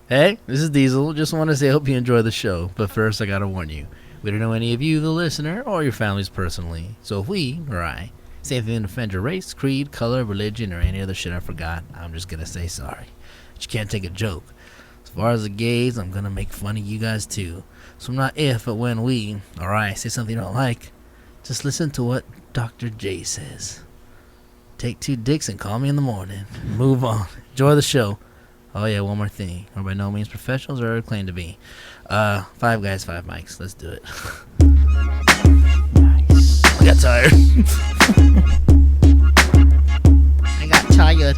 Hey, this is Diesel. Just want to say I hope you enjoy the show. But first, I gotta warn you. We don't know any of you, the listener, or your families personally. So if we, or I, say anything to offend your race, creed, color, religion, or any other shit I forgot, I'm just gonna say sorry. But you can't take a joke. As far as the gays, I'm gonna make fun of you guys too. So not if, but when we, or I, say something you don't like, just listen to what Dr. J says. Take 2 dicks and call me in the morning. Move on. Enjoy the show. Oh yeah, one more thing. We're by no means professionals or claim to be. 5 guys, 5 mics. Let's do it. Nice. I got tired. I got tired.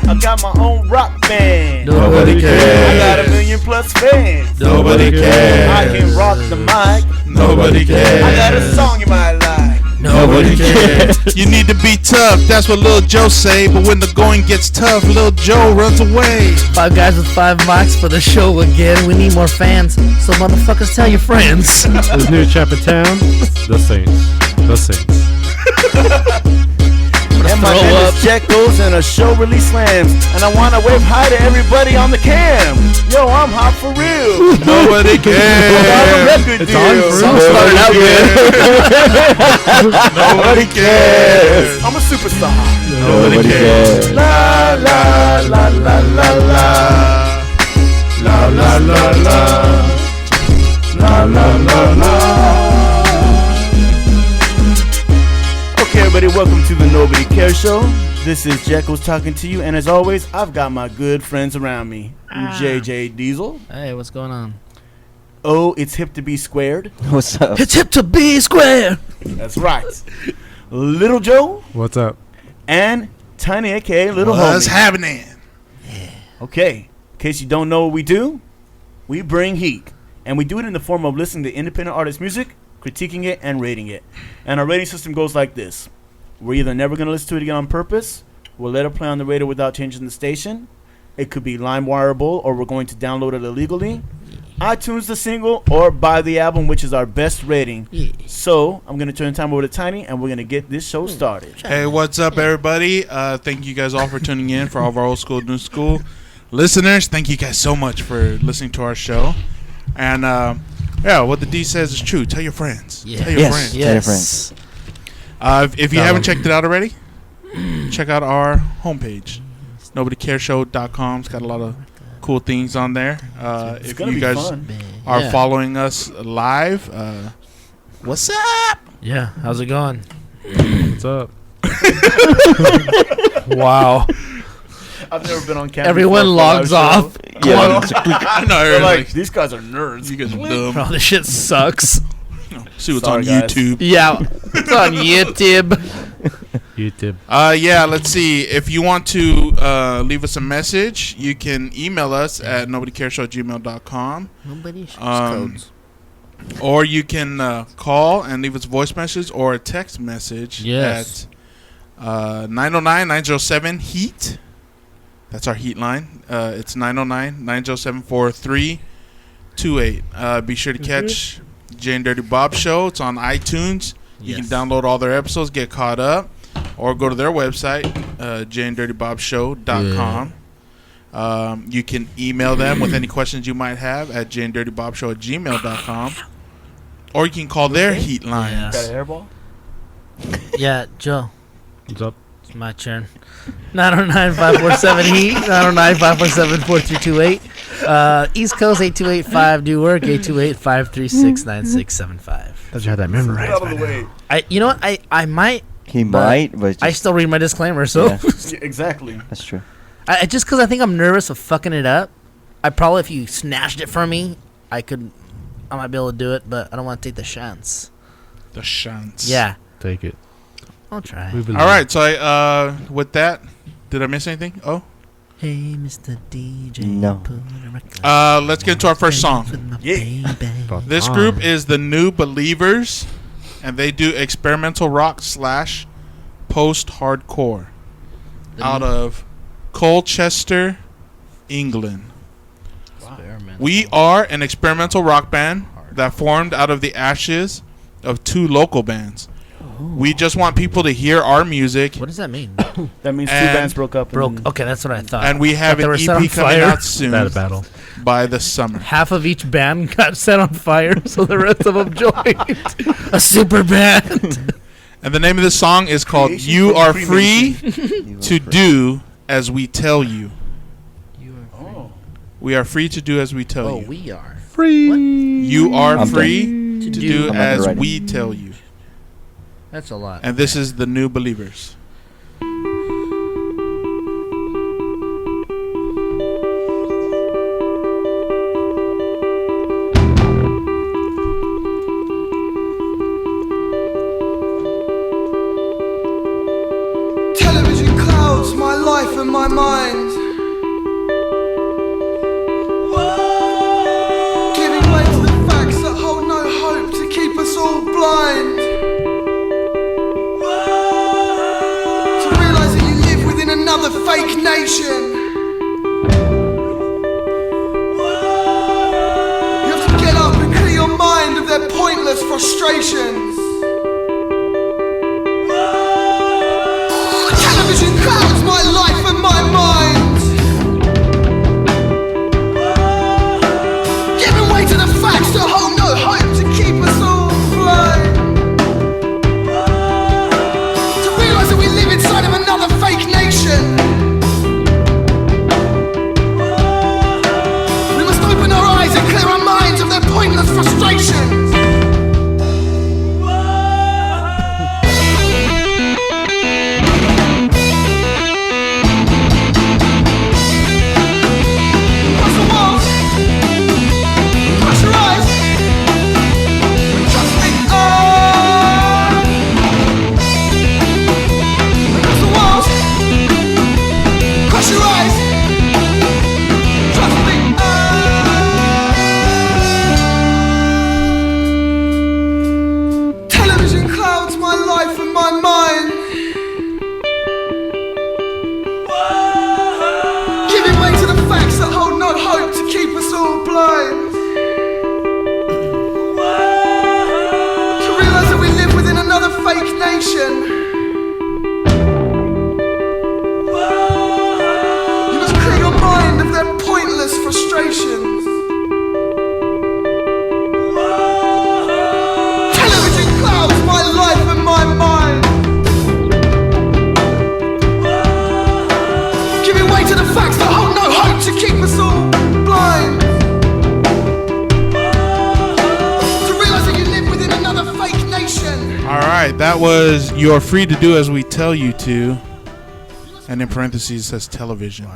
I got my own rock band. Nobody cares. I got 1 million plus fans. Nobody cares. I can rock the mic. Nobody cares. I got a song you might like. Nobody cares. You need to be tough, that's what Lil Joe say. But when the going gets tough, Lil Joe runs away. 5 guys with 5 mics for the show again. We need more fans, so motherfuckers tell your friends. This new champ in town, the Saints. The Saints. And my name is Jekyll's and a show really slams. And I wanna wave hi to everybody on the cam. Yo, I'm hot for real. Nobody Got a cares. record It's deal. on for Song started out good. Nobody cares. I'm a superstar. Nobody cares. La la la la la la. La la la la. La la la la. Okay, everybody, welcome to the Nobody Cares Show. This is Jekyll's talking to you, and as always, I've got my good friends around me. JJ Diesel. Hey, what's going on? Oh, it's hip to be squared. What's up? It's hip to be square. That's right. Little Joe What's up? and Tiny, aka Little What's Homie. happening? Okay, in case you don't know what we do, we bring heat. And we do it in the form of listening to independent artist music, critiquing it, and rating it. And our rating system goes like this. We're either never going to listen to it again on purpose, we'll let it play on the radio without changing the station, it could be LimeWireable, or we're going to download it illegally, iTunes the single, or buy the album, which is our best rating. Yeah. So, I'm going to turn time over to Tiny, and we're going to get this show started. Hey, what's up, everybody? Thank you guys all for tuning in. For all of our old school, new school listeners, thank you guys so much for listening to our show. And yeah, what the D says is true. Tell your friends. Yeah. Tell your Yes. friends. Tell your Yes. If you haven't checked it out already, check out our homepage, nobodycareshow.com. It's got a lot of cool things on there. It's If going to you be guys fun. are Yeah. following us live, what's up? Yeah, how's it going? What's up? Wow. I've never been on camera. Everyone logs off. Yeah. I know. They're Like, like, these guys are nerds. you guys are dumb. Bro, this shit sucks. See what's Sorry, on guys. YouTube. Yeah, it's on YouTube. YouTube. Yeah, let's see. If you want to leave us a message, you can email us at nobodycareshow@gmail.com. Nobody shares Um, codes. Or you can call and leave us a voice message or a text message Yes. at 909-907-HEAT. That's our heat line. It's 909-907-4328. Be sure to catch Jay and Dirty Bob Show. It's on iTunes. You can Yes. download all their episodes, get caught up, or go to their website, jayanddirtybobshow.com. You can email them with any questions you might have at jayanddirtybobshow@gmail.com. Or you can call their heat line. Yeah. Got a hairball? Yeah, Joe, What's up? it's my turn. 909-547-HEAT, 909-547-4328. East Coast 8285 do work, 828-536-9675. Thought you had that Get memorized. out of the way. You know what? I might. He But might, but I just, still read my disclaimer, so Yeah. Yeah, exactly. that's true. I just because I think I'm nervous of fucking it up. I probably, if you snatched it from me, I might be able to do it, but I don't want to take the chance. The shunts. Yeah, Take it. I'll try. We believe. All right. So with that, did I miss anything? Oh, Hey, Mr. DJ. No. put a record let's get into our first song. with my Yeah. baby. About This time. group is the New Believers, and they do experimental rock / post-hardcore out of Colchester, England. Experiment. We are an experimental rock band that formed out of the ashes of 2 local bands, We just want people to hear our music, What does that mean? That means two And bands broke up. Broke. Okay, that's what I thought. and we have Thought they an were set on EP coming fire. out soon Bad battle. by the summer. Half of each band got set on fire, so the rest of them joined a super band. And the name of the song is called Creation "You from Are Cremation. Free to Do as We Tell You." Oh. We are free to do as we tell Oh, you. we are. Free. You are I'm free to do I'm as underwriting. we tell you. That's a lot. And this is the New Believers. Television clouds my life and my mind, giving way to the facts that hold no hope to keep us all blind. To realise that you live within another fake nation. You have to get up and clear your mind of their pointless frustrations. Television clouds my life and my mind, giving way to the facts that hold no hope to keep us all blind. To realise that we live inside of another fake nation. We must open our eyes and clear our minds of their pointless frustrations. Cross the walls, cross your eyes, trust me, cross the walls, cross your eyes, trust me, Television clouds my life and my mind, giving way to the facts that hold no hope to keep us all blind. To realise that we live within another fake nation. You must clear your mind of their pointless frustrations. Television clouds my life and my mind, giving way to the facts that hold no hope to keep us all blind. To realise that you live within another fake nation. All right, that was "You're Free to Do as We Tell You to," and in parentheses says television.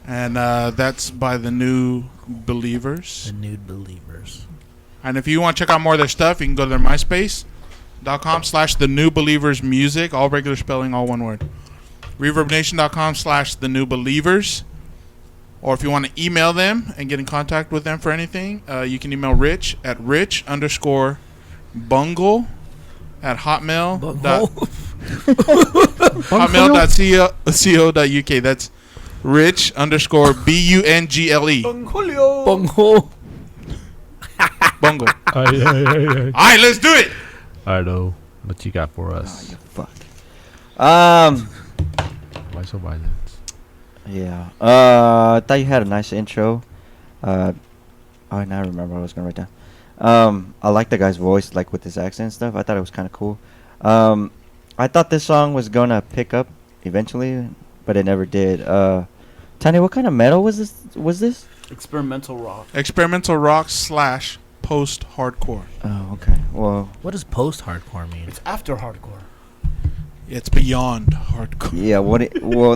And that's by the New Believers. The Nude Believers. And if you want to check out more of their stuff, you can go to their MySpace.com/The New Believers Music, all regular spelling, all one word. ReverbNation.com/The New Believers. Or if you want to email them and get in contact with them for anything, you can email Rich at rich_bungle@hotmail. hotmail.co.uk. That's rich_bungle. Bunghole. Bungle. Aye, aye, aye, aye. All right, let's do it. I know what you got for us. Fuck. Why so violent? Yeah. I thought you had a nice intro. Oh, now I remember what I was gonna write down. I like the guy's voice, like with his accent and stuff. I thought it was kind of cool. I thought this song was gonna pick up eventually, but it never did. Tanya, what kind of metal was this? Experimental rock. Experimental rock / post-hardcore. Oh, okay. Well, What does post-hardcore mean? It's after hardcore. It's beyond hardcore. yeah.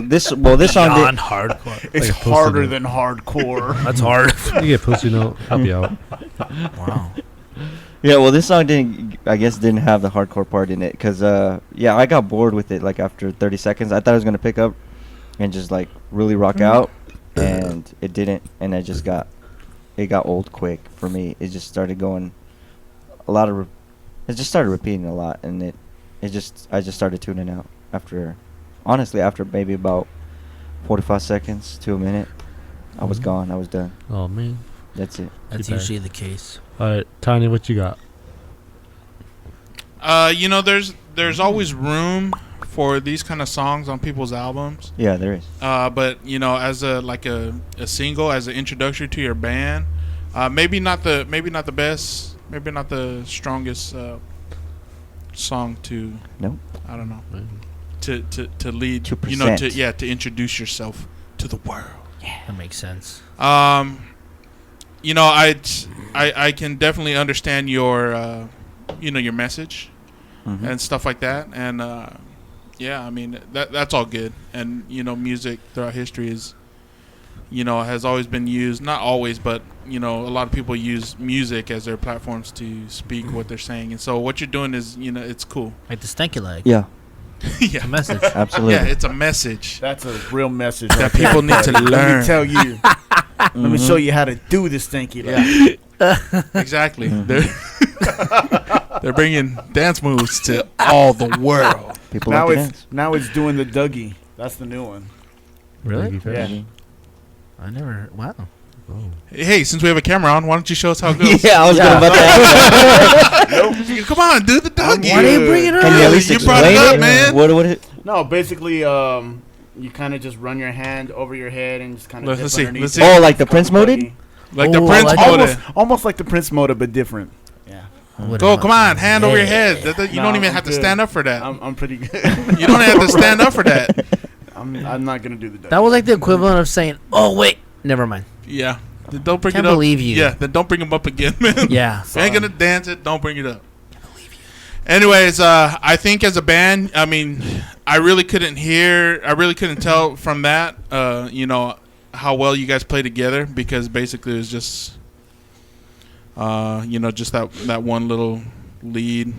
This song did. Beyond hardcore. It's Like a post-it harder note. than hardcore. That's hard. You get pussy note, help you out. Wow. Yeah, well, this song didn't have the hardcore part in it, cause yeah, I got bored with it like after 30 seconds. I thought it was gonna pick up and just like really rock out, and it didn't, and it got old quick for me. It just started going it just started repeating a lot, and I just started tuning out after maybe about 45 seconds to a minute. I was gone. I was done. Oh man. That's it. That's Too bad. usually the case. All right, Tiny, what you got? You know, there's always room for these kind of songs on people's albums. Yeah, there is. But you know, as a single, as an introduction to your band, maybe not the best, maybe not the strongest song to. Nope. I don't know. To lead. To you know, present. to introduce yourself to the world. That makes sense. You know, I can definitely understand your your message Mhm. and stuff like that, and yeah, I mean that's all good. And you know, music throughout history is, you know, has always been used, not always, but you know, a lot of people use music as their platforms to speak what they're saying. And so what you're doing is, you know, it's cool. Like the stanky leg. Yeah, Yeah, A message. absolutely. yeah, it's a message That's a real message. that right there, people need to buddy. Let learn. me tell you. Let me Mhm. show you how to do this stinky. Like. Exactly. They're bringing dance moves to all the world. People Now like to it's dance. now it's doing the Dougie. That's the new one. Really? Yeah. I never. Wow. Hey, since we have a camera on, why don't you show us how it goes? Yeah, I was Yeah. gonna about that. Come on, do the doggy. Why do you bring it up? Can you at least You explain brought it up, it? man. What it? No, basically, you kind of just run your hand over your head and just kind of. Let's see, let's see. Oh, like the Prince moded? Like the Oh, Prince I like mode. Almost like the Prince motor, but different. Yeah, Go, come on, hand over your head. You No, don't even I'm have to good. stand up for that. I'm pretty good. You don't have to stand up for that. I'm not gonna do the Dougie. That was like the equivalent of saying, "Oh wait, never mind." Yeah. Then don't bring Can't it up. believe you. Yeah, then don't bring them up again, man. Yeah. If you ain't gonna dance it, don't bring it up. Anyways, I think as a band, I mean, I really couldn't tell from that, you know, how well you guys play together, because basically it was just, you know, just that one little lead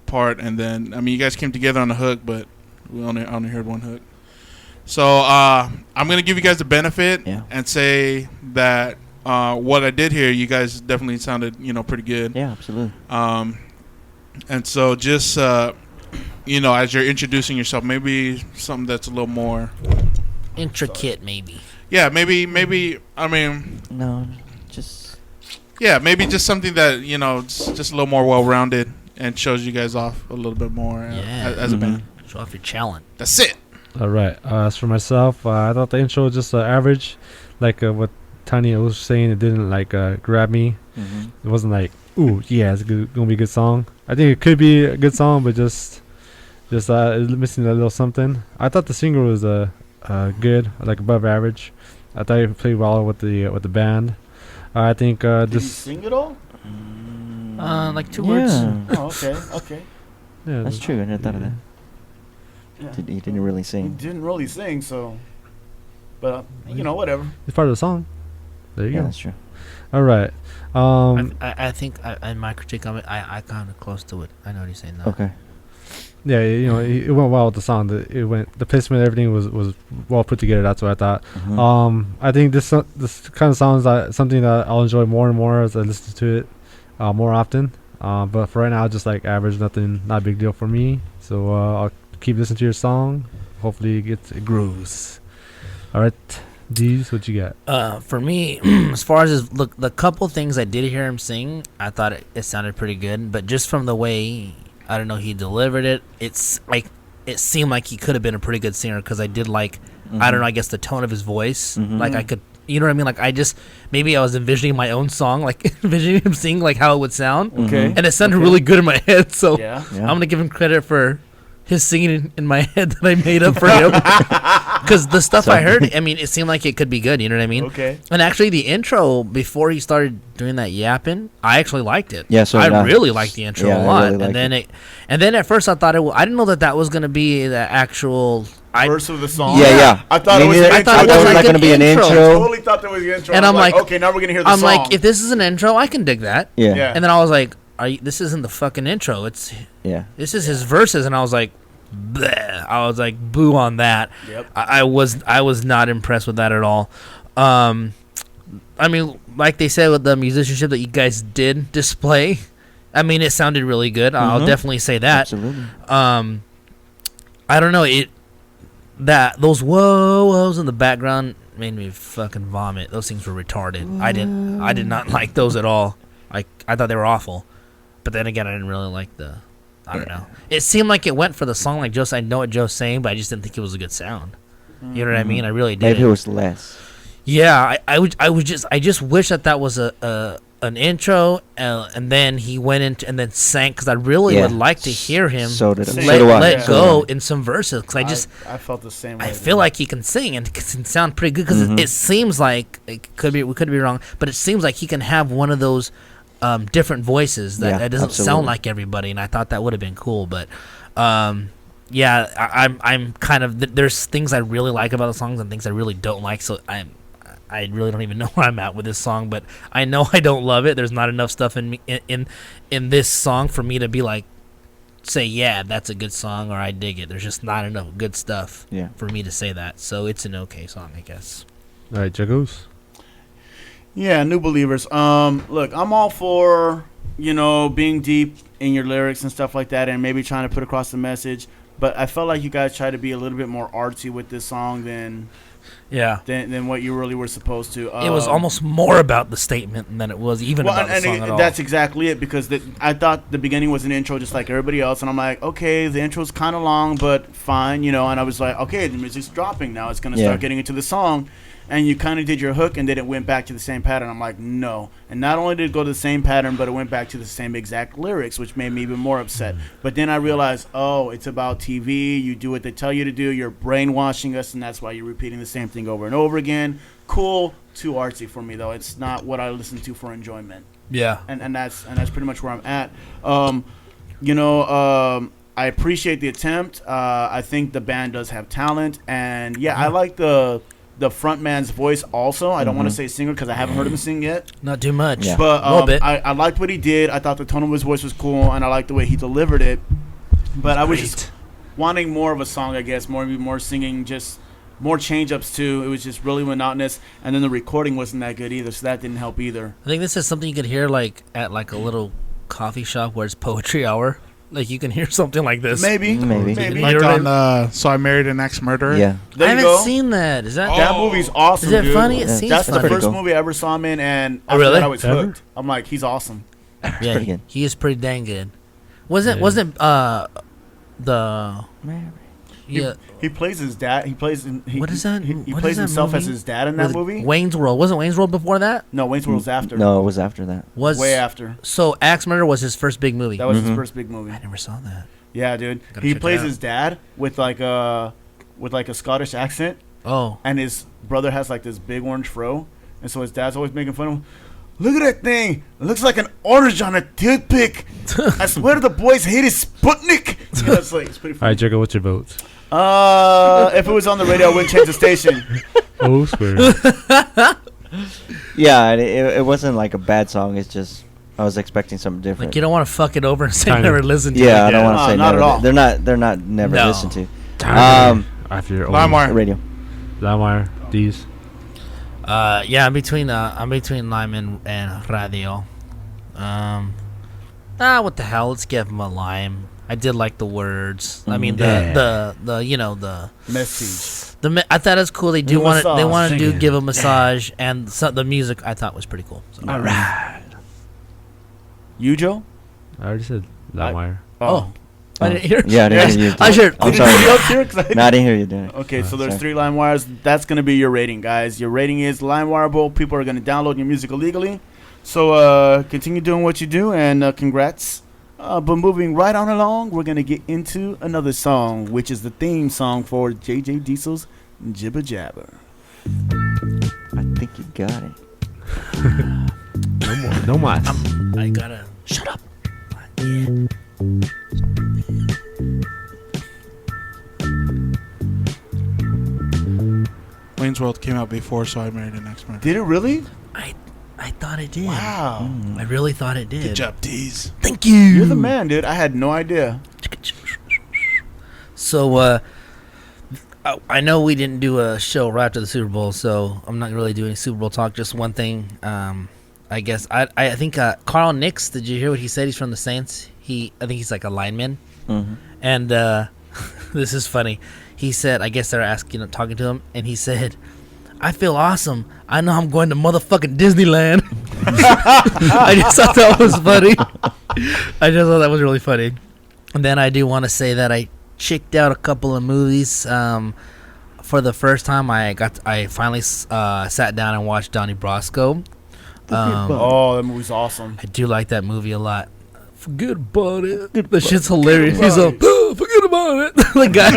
part, and then I mean, you guys came together on the hook, but we only heard one hook. So I'm gonna give you guys the benefit and say that what I did here, you guys definitely sounded, you know, pretty good. Yeah, absolutely. And so just, you know, as you're introducing yourself, maybe something that's a little more Intricate, maybe. Yeah, maybe. I mean, No, just yeah, maybe just something that, you know, it's just a little more well-rounded and shows you guys off a little bit more as a band. Show off your talent. That's it. All right. As for myself, I thought the intro was just average, like what Tanya was saying. It didn't like grab me. mhm. It wasn't like, ooh, yeah, it's gonna be a good song. I think it could be a good song, but just it's missing a little something. I thought the singer was good, like above average. I thought he played well with the band. I think Did you this. sing it all? Like 2 words. Yeah, Oh, okay. Yeah, that's true. I never thought of that. Yeah. He didn't really He sing. didn't really sing, so. But you know, whatever. It's part of the song. There you Yeah, go. that's true. All right. I think in my critique of it, I kind of close to it. I know what he's saying. Okay. Yeah, you know, it went well with the song. The placement, everything was well put together. That's what I thought. Mhm. I think this kind of sounds like something that I'll enjoy more and more as I listen to it more often. But for right now, just like average, not a big deal for me. So I'll keep listening to your song. Hopefully, it grows. All right, D's, what you got? For me, as far as look, the couple things I did hear him sing, I thought it sounded pretty good. But just from the way, I don't know, he delivered it, it's like it seemed like he could have been a pretty good singer, because I did like, I don't know, I guess the tone of his voice, Mhm. like I could, you know what I mean? Like maybe I was envisioning my own song, like envisioning him singing like how it would sound, Okay. and it sounded Okay. really good in my head. So Yeah. Yeah. I'm gonna give him credit for his singing in my head that I made up for him. Because the stuff I heard, I mean, it seemed like it could be good. You know what I mean? Okay. And actually, the intro before he started doing that yapping, I actually liked it. Yeah, so I did I. really liked the intro Yeah, a I lot. really liked And then at first I thought I didn't know that was gonna be the actual. Verse of the song. Yeah. I thought Me it was. neither. An I intro. thought it was not like gonna an be an intro. I intro. totally thought that was the intro. And I I'm was like- okay, now we're gonna hear the I'm song. like, if this is an intro, I can dig that. Yeah. Yeah. And then I was like, this isn't the fucking intro. This is his verses. And I was like, bleh. I was like, boo on that. Yep. I was not impressed with that at all. I mean, like they said with the musicianship that you guys did display, I mean, it sounded really good. I'll Mhm. definitely say that. Absolutely. I don't know, those whoa-whoas in the background made me fucking vomit. Those things were retarded. I did not like those at all. I thought they were awful. But then again, I didn't really like the I don't know. It seemed like it went for the song, like Joe said. I know what Joe's saying, but I just didn't think it was a good sound. You know what I mean? I really did. Maybe it was less. Yeah, I just wish that was an intro, and then he went into and then sang, because I really would like to hear him So did I. Sing. let, So do I. let Yeah. go in some verses. Because I felt the same way. I feel like he can sing and can sound pretty good, because it seems like we could be wrong, but it seems like he can have one of those different voices that, Yeah, that doesn't sound absolutely. like everybody, and I thought that would have been cool. But yeah, I'm kind of there's things I really like about the songs and things I really don't like. So I really don't even know where I'm at with this song, but I know I don't love it. There's not enough stuff in me, in this song for me to be like, say, yeah, that's a good song, or I dig it. There's just not enough good stuff for me to say that. So it's an okay song, I guess. All right, Jagos. Yeah, New Believers. Look, I'm all for, being deep in your lyrics and stuff like that, and maybe trying to put across the message. But I felt like you guys tried to be a little bit more artsy with this song than what you really were supposed to. It was almost more about the statement than it was even about the song at all. That's exactly it, because I thought the beginning was an intro just like everybody else, and I'm like, okay, the intro's kind of long, but fine, and I was like, okay, the music's dropping now. It's going to start getting into the song. And you kind of did your hook, and then it went back to the same pattern. I'm like, no. And not only did it go to the same pattern, but it went back to the same exact lyrics, which made me even more upset. But then I realized, oh, it's about TV. You do what they tell you to do. You're brainwashing us, and that's why you're repeating the same thing over and over again. Cool, too artsy for me, though. It's not what I listen to for enjoyment. Yeah. And that's pretty much where I'm at. I appreciate the attempt. I think the band does have talent. And, yeah, I like the front man's voice also. I don't want to say singer because I haven't heard him sing yet. Not too much. Yeah. But a little bit. I liked what he did. I thought the tone of his voice was cool, and I liked the way he delivered it. But I was just wanting more of a song, I guess, more singing, just more change-ups too. It was just really monotonous, and then the recording wasn't that good either, so that didn't help either. I think this is something you could hear like at like a little coffee shop where it's poetry hour. Like you can hear something like this. Maybe. Like on So I Married an Ex-Murderer? Yeah. There I you haven't go. seen that. Is that That movie's awesome. Is it dude. funny? It Yeah. seems That's funny. the first cool. movie I ever saw him in, and Oh, really? I was Ever? hooked. I'm like, he's awesome. Yeah, pretty good. he is pretty dang good. Wasn't the yeah? He plays his dad. He plays. What is that? He What plays is that himself as movie? his dad in that With movie. Wayne's World. Wasn't Wayne's World before that? No, Wayne's World's after. No, it was after that. Was way after. So Axe Murder was his first big movie. That was his first big movie. I never saw that. Yeah, dude. Gotta He check it plays out. his dad with like a Scottish accent, Oh, and his brother has like this big orange fro, and so his dad's always making fun of him. Look at that thing! It looks like an orange on a toothpick. I swear the boys hate his Sputnik. Yeah, it's pretty All right, funny. Jago, what's your vote? If it was on the radio, I wouldn't change the station. Oh, swear. Yeah, it wasn't like a bad song. It's just I was expecting something different. like you don't want to fuck it over and say Kinda. never listen to yeah, it. I don't want to say not never. at all. They're not never No. listened to. After your LimeWire. Radio. LimeWire. These. Yeah, I'm between Lime and Radio. What the hell? Let's give him a Lime. I did like the words. I mean the Message. I thought it was cool. They do want to Massage. give a massage, and the music I thought was pretty cool. So. All right. You, Joe? I already said LimeWire. Oh. I didn't hear. Yeah, I didn't hear you. I should. I'm Did sorry. you see up here? 'Cause I- No, I didn't hear you doing it. Okay, so there's sorry. 3 LimeWires. That's going to be your rating, guys. Your rating is LimeWireable. People are going to download your music illegally. So continue doing what you do, and congrats. But moving right on along, we're going to get into another song, which is the theme song for JJ Diesel's Jibber Jabber. I think you got it. No more. I gotta shut up. Wayne's World came out before So I Married an Ex-Murderer. Did it really? I thought it did. Wow. I really thought it did. Good job, D's. Thank you. You're the man, dude. I had no idea. So, I know we didn't do a show right after the Super Bowl, so I'm not really doing Super Bowl talk. Just one thing. I guess I think Carl Nix. Did you hear what he said? He's from the Saints. I think he's like a lineman. Mm-hmm. And this is funny. He said, I guess they're talking to him, and he said, "I feel awesome. I know I'm going to motherfucking Disneyland." I just thought that was funny. I just thought that was really funny. And then I do want to say that I checked out a couple of movies. For the first time, I finally sat down and watched Donnie Brasco. Oh, that movie's awesome. I do like that movie a lot. Forget about it. The shit's hilarious. He's like, oh, forget about it. The guy,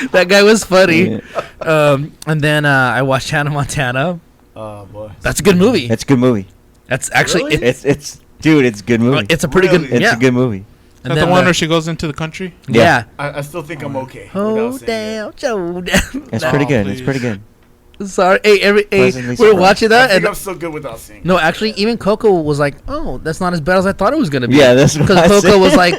that guy was funny. And then I watched Hannah Montana. Oh boy, That's a good movie. It's a good movie. That's actually Really? It's dude, it's a good movie. it's a pretty Really? good. It's Yeah. a good movie. And Is that then the one where she goes into the country? yeah. I still think I'm okay. Oh without saying down, show down. It's No, pretty good. please. It's pretty good. Sorry, hey, Pleasantly we're surprised. watching it. I that, think and I'm still good without saying. no, actually, even Coco was like, "Oh, that's not as bad as I thought it was gonna be." Yeah, that's what I because Coco said. was like,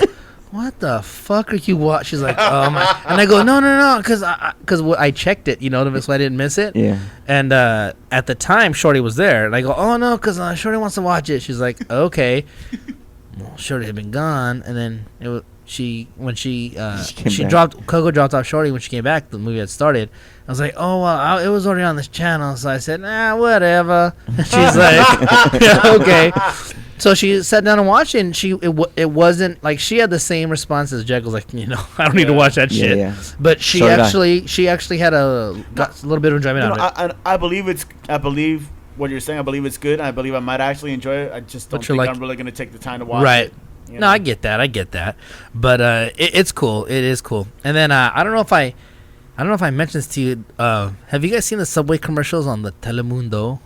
"What the fuck are you watching?" She's like, "Oh my," and I go, "No," because I checked it, so I didn't miss it. Yeah. And at the time, Shorty was there, and I go, "Oh no," because Shorty wants to watch it. She's like, "Okay." Well, Shorty had been gone, and then Coco dropped off Shorty when she came back. The movie had started. I was like, "Oh well, it was already on this channel," so I said, whatever. And she's like, "Yeah, okay." So she sat down and watched it, and it wasn't like she had the same response as Jack was like, I don't need to watch that Yeah, shit. yeah. But she So did I. actually got a little bit of enjoyment out of it. I believe what you're saying. I believe it's good. I believe I might actually enjoy it. I just don't But you're think like- I'm really gonna take the time to watch Right. it. you No, know? I get that. But it's cool. It is cool. And then I don't know if I mentioned this to you. Have you guys seen the Subway commercials on the Telemundo?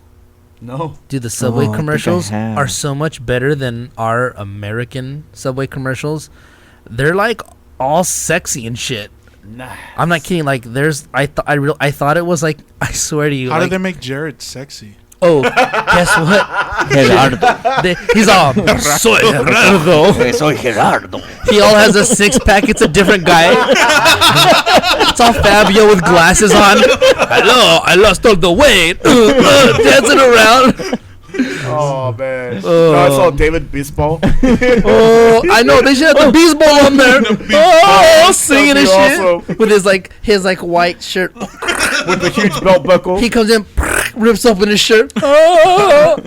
No. Dude, the Subway I think I commercials have. are so much better than our American Subway commercials. They're like all sexy and shit. Nah. I'm not kidding. Like I thought it was like, I swear to you. How like, did they make Jared sexy? Oh, guess what? Gerardo. He's all soy Gerardo. Soy Gerardo. He all has a 6-pack. It's a different guy. It's all Fabio with glasses on. Hello, I lost all the weight. Dancing around. Oh man. Oh. No, I saw David Bisbal. Oh, I know they should have the baseball on there. Oh, singing and That'd shit be awesome. with his white shirt. With the huge belt buckle. He comes in, rips open his shirt. Oh,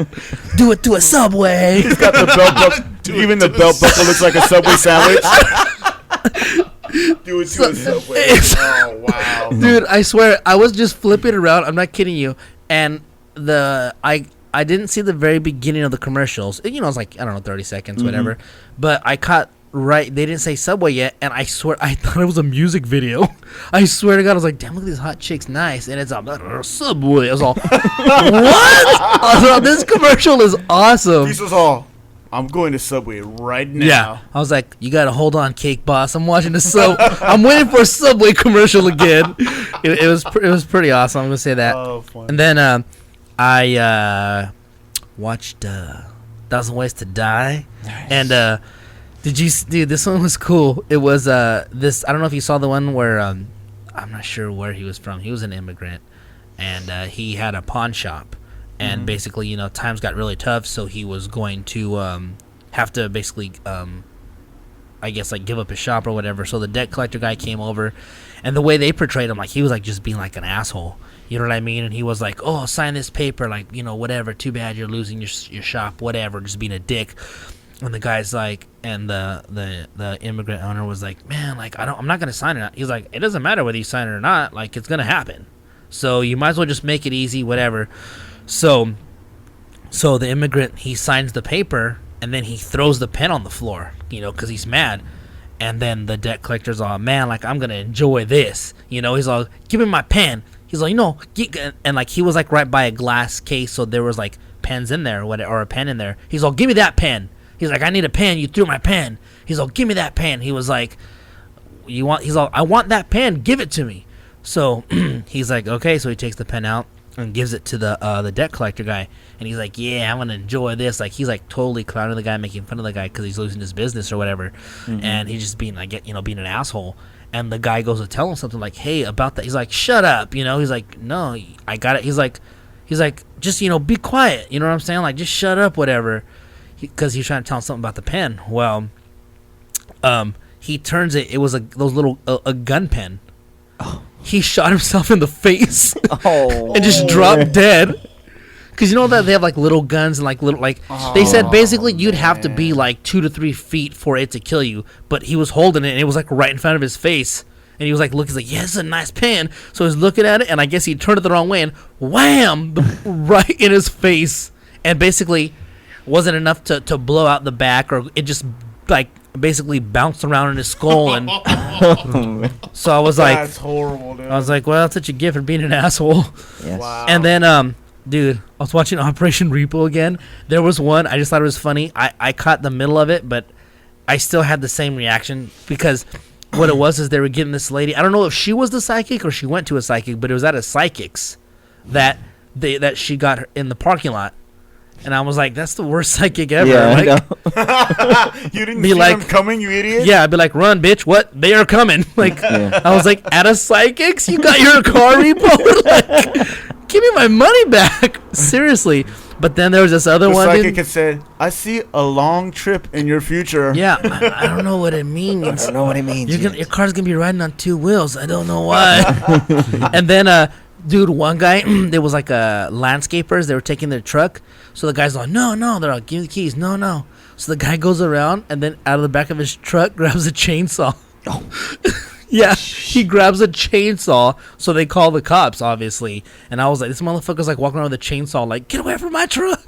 do it to a Subway. He's got the belt buckle. Even the belt buckle looks like a Subway sandwich. Do it to a Subway. Oh wow. Dude, I swear, I was just flipping around. I'm not kidding you. And I didn't see the very beginning of the commercials. It's like, I don't know, 30 seconds, whatever. But I caught they didn't say Subway yet, and I swear I thought it was a music video. I swear to God, I was like, damn, look at these hot chicks, nice. And it's all Subway. I was all, what? I was like, this commercial is awesome. This was all. I'm going to Subway right now. Yeah, I was like, you gotta hold on, Cake Boss. I'm watching the I'm waiting for a Subway commercial again. It was pretty awesome. I'm gonna say that. Oh, fun. And then I watched 1,000 Ways to Die. Nice. And dude, this one was cool. It was this. I don't know if you saw the one where I'm not sure where he was from. He was an immigrant, and he had a pawn shop. And basically, times got really tough, so he was going to have to basically, I guess, like give up his shop or whatever. So the debt collector guy came over, and the way they portrayed him, like he was like just being like an asshole. You know what I mean? And he was like, "Oh, sign this paper, like whatever. Too bad you're losing your shop, whatever. Just being a dick." And the guy's like, and the immigrant owner was like, "Man, like I'm not gonna sign it." He's like, "It doesn't matter whether you sign it or not. Like it's gonna happen. So you might as well just make it easy, whatever." So the immigrant, he signs the paper, and then he throws the pen on the floor, because he's mad. And then the debt collector's all, "Man, like, I'm going to enjoy this." He's all, "Give me my pen." He's like, and like, he was like right by a glass case, so there was like pens in there, or a pen in there. He's all, "Give me that pen." He's like, "I need a pen. You threw my pen." He's all, "Give me that pen." He was like, he's all, "I want that pen. Give it to me." So he's like, okay. So he takes the pen out and gives it to the debt collector guy, and he's like, "Yeah, I'm gonna enjoy this." Like he's like totally clowning the guy, making fun of the guy because he's losing his business or whatever, and he's just being like, being an asshole. And the guy goes to tell him something like, "Hey, about that." He's like, "Shut up," He's like, "No, I got it." He's like, "Just be quiet." You know what I'm saying? Like, just shut up, whatever. Because he's trying to tell him something about the pen. Well, he turns it. It was a gun pen. He shot himself in the face Oh. and just dropped dead. Because you know that they have like little guns and like little like they said basically you'd have to be like 2 to 3 feet for it to kill you. But he was holding it and it was like right in front of his face. And he was like, looking, he's like, yeah, it's a nice pen. So he's looking at it, and I guess he turned it the wrong way, and wham, right in his face. And basically, wasn't enough to blow out the back, or it just like basically bounced around in his skull. And so I was like, That's horrible, dude. I was like, well, that's what you get for being an asshole. Yes. Wow. And then, dude, I was watching Operation Repo again. There was one, I just thought it was funny. I caught the middle of it, but I still had the same reaction because what it was is they were getting this lady. I don't know if she was the psychic or she went to a psychic, but it was at a psychic's that she got her in the parking lot. And I was like, that's the worst psychic ever. Yeah, I Like, know. You didn't Be see like- them coming, you idiot? yeah, I'd be like, run, bitch. What? They are coming. Like, Yeah. I was like, at a psychic's? You got your car repo? Like, give me my money back. Seriously. But then there was this other The one. psychic Dude. had said, I see a long trip in your future. Yeah, I don't know what it means. I don't know what it means. Your car's gonna be riding on 2 wheels. I don't know why. And then, dude, one guy, there was like landscapers. They were taking their truck. So the guy's like, no. They're like, give me the keys. No. So the guy goes around and then out of the back of his truck grabs a chainsaw. Yeah, he grabs a chainsaw. So they call the cops, obviously. And I was like, this motherfucker's like walking around with a chainsaw, like, get away from my truck.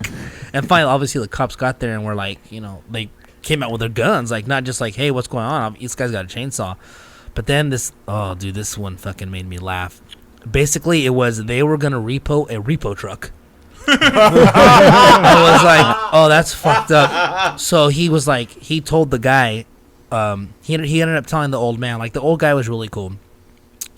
And finally, obviously, the cops got there and were like, they came out with their guns, like, not just like, hey, what's going on? This guy's got a chainsaw. But then this one fucking made me laugh. Basically, it was they were gonna repo a repo truck. I was like, oh, that's fucked up. So he was like, he told the guy, he ended up telling the old man, like the old guy was really cool.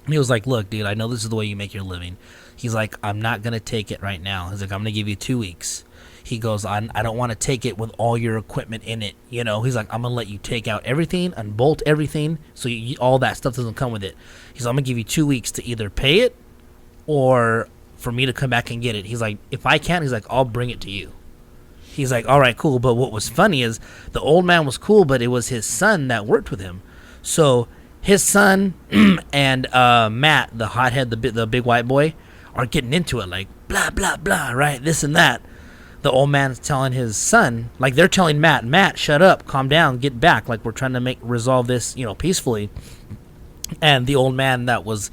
And he was like, look, dude, I know this is the way you make your living. He's like, I'm not gonna take it right now. He's like, I'm gonna give you 2 weeks. He goes, I don't want to take it with all your equipment in it. He's like, I'm going to let you take out everything, unbolt everything, so all that stuff doesn't come with it. He's like, I'm going to give you 2 weeks to either pay it or for me to come back and get it. He's like, if I can, he's like, I'll bring it to you. He's like, all right, cool. But what was funny is the old man was cool, but it was his son that worked with him. So his son and Matt, the hothead, the big white boy, are getting into it, like, blah, blah, blah, right, this and that. The old man's telling his son, like they're telling Matt, shut up, calm down, get back, like we're trying to resolve this, peacefully. And the old man that was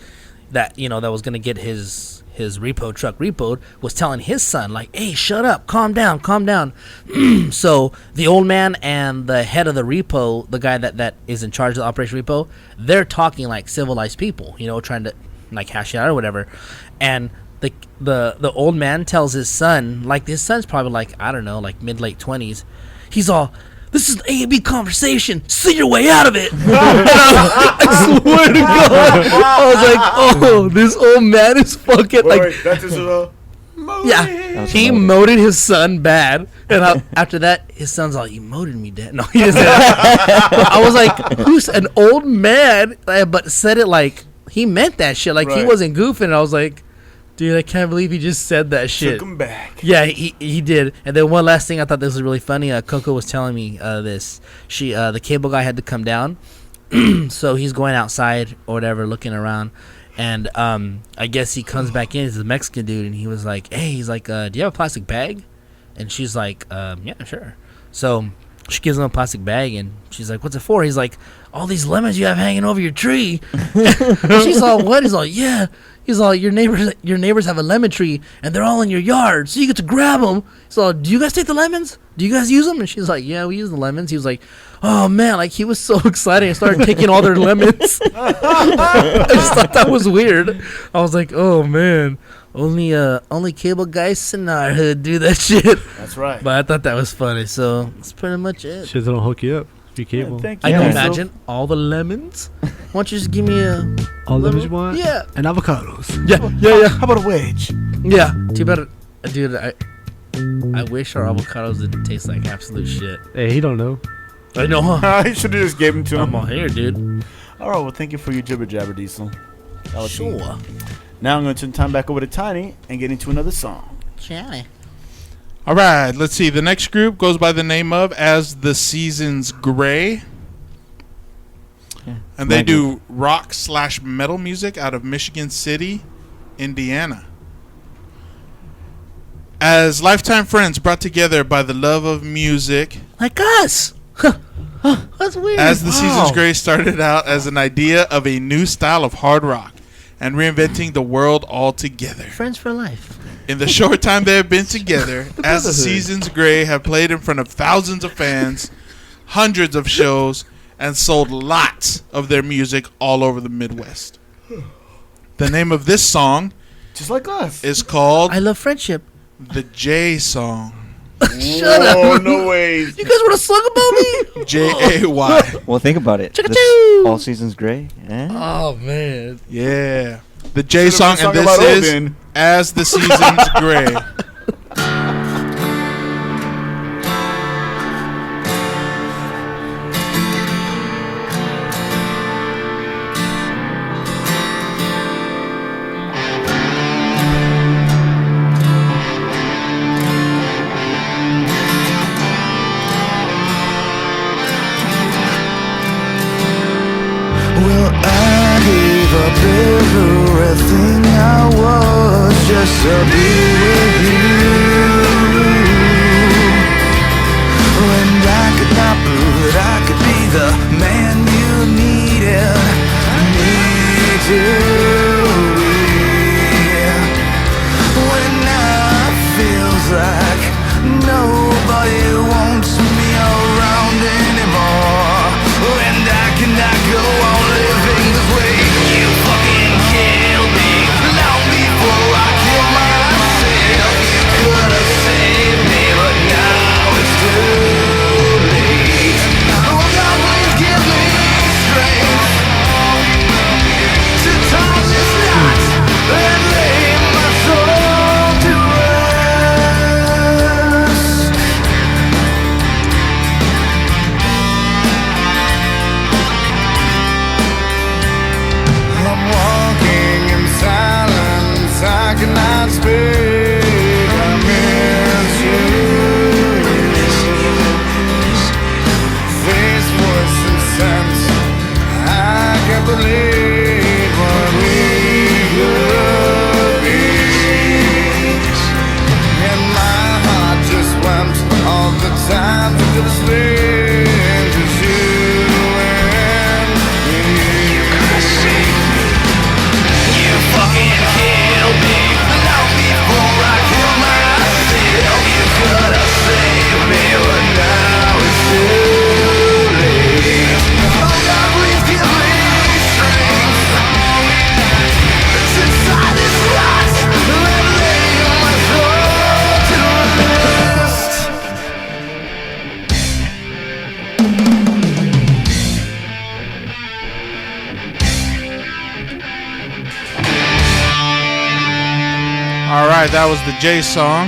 gonna get his repo truck repoed was telling his son, like, hey, shut up, calm down. So the old man and the head of the repo, the guy that is in charge of the Operation Repo, they're talking like civilized people, trying to like hash it out or whatever. And the old man tells his son, like his son's probably like, I don't know, like mid-late 20s. He's all, this is an A&B conversation. See your way out of it. I swear to God. I was like, oh, this old man is fucking like, Wait, that's just yeah. He moted his son bad, and after that, his son's all, "You moted me, Dad." No, he didn't say that. I was like, "Who's an old man?" But said it like he meant that shit. Like he Right. wasn't goofing. I was like, dude, I can't believe he just said that shit. Took him back. Yeah, he did. And then one last thing, I thought this was really funny. Coco was telling me this. The cable guy had to come down, so he's going outside or whatever, looking around, and I guess he comes back in. He's a Mexican dude, and he was like, "Hey," he's like, "Do you have a plastic bag?" And she's like, "Yeah, sure." So she gives him a plastic bag, and she's like, "What's it for?" He's like, "All these lemons you have hanging over your tree." She's all, "What?" He's all, "Yeah." He's all, your neighbors have a lemon tree, and they're all in your yard, so you get to grab them. So, do you guys take the lemons? Do you guys use them? And she's like, yeah, we use the lemons. He was like, oh, man, like, he was so excited and started taking all their lemons. I just thought that was weird. I was like, oh, man, only cable guys in our hood do that shit. That's right. But I thought that was funny, so that's pretty much it. Shit don't hook you up. Be cable. Thank I you. can Yeah. imagine all the lemons. Why don't you just give me a... All lemons you want? Yeah. And avocados. Yeah. How about a wedge? Yeah, too bad, dude. I wish our avocados didn't taste like absolute shit. Hey, he don't know. I know, huh? I should have just gave him to I'm him. all here, dude. All right, well, thank you for your jibber jabber, Diesel. That was Sure. neat. Now I'm going to turn time back over to Tiny and get into another song. Johnny. All right, let's see. The next group goes by the name of As the Seasons Gray. Yeah. And they My do rock/metal music out of Michigan City, Indiana. As lifetime friends brought together by the love of music, Like us. That's weird. As the Seasons Grey started out as an idea of a new style of hard rock and reinventing the world altogether. Friends for life. In the short time they have been together, As the Seasons Grey have played in front of thousands of fans, hundreds of shows, and sold lots of their music all over the Midwest. The name of this song Just like us. is called I love friendship. the J Song. Shut up. Oh, no way. You guys want to slug about me? J-A-Y. Well, think about it. Chicka-choo! All Seasons Grey. Eh? Oh, man. Yeah. The J Song, Song and about this is Odin. As the Seasons Grey. Well, I gave up everything I was just to be with you. And I could not prove that I could be the man you needed me to be. When now it feels like nobody wants me around anymore, and I cannot go on living this way. You fucking killed me long before I killed myself. You could have saved me, but now it's too late. Oh God, please give me strength to tie this knot and lay my soul to rest. I'm walking in silence, I cannot speak. I miss you. Face, voice, and sense, I can't believe what we could be. And my heart just went all the time to go to sleep. Just you and me. You could have saved me. You fucking killed me long before I killed myself. You could have saved me, but now it's too late. Oh God, please give me strength to tie this knot and lay my soul to rest. All right, that was the J Song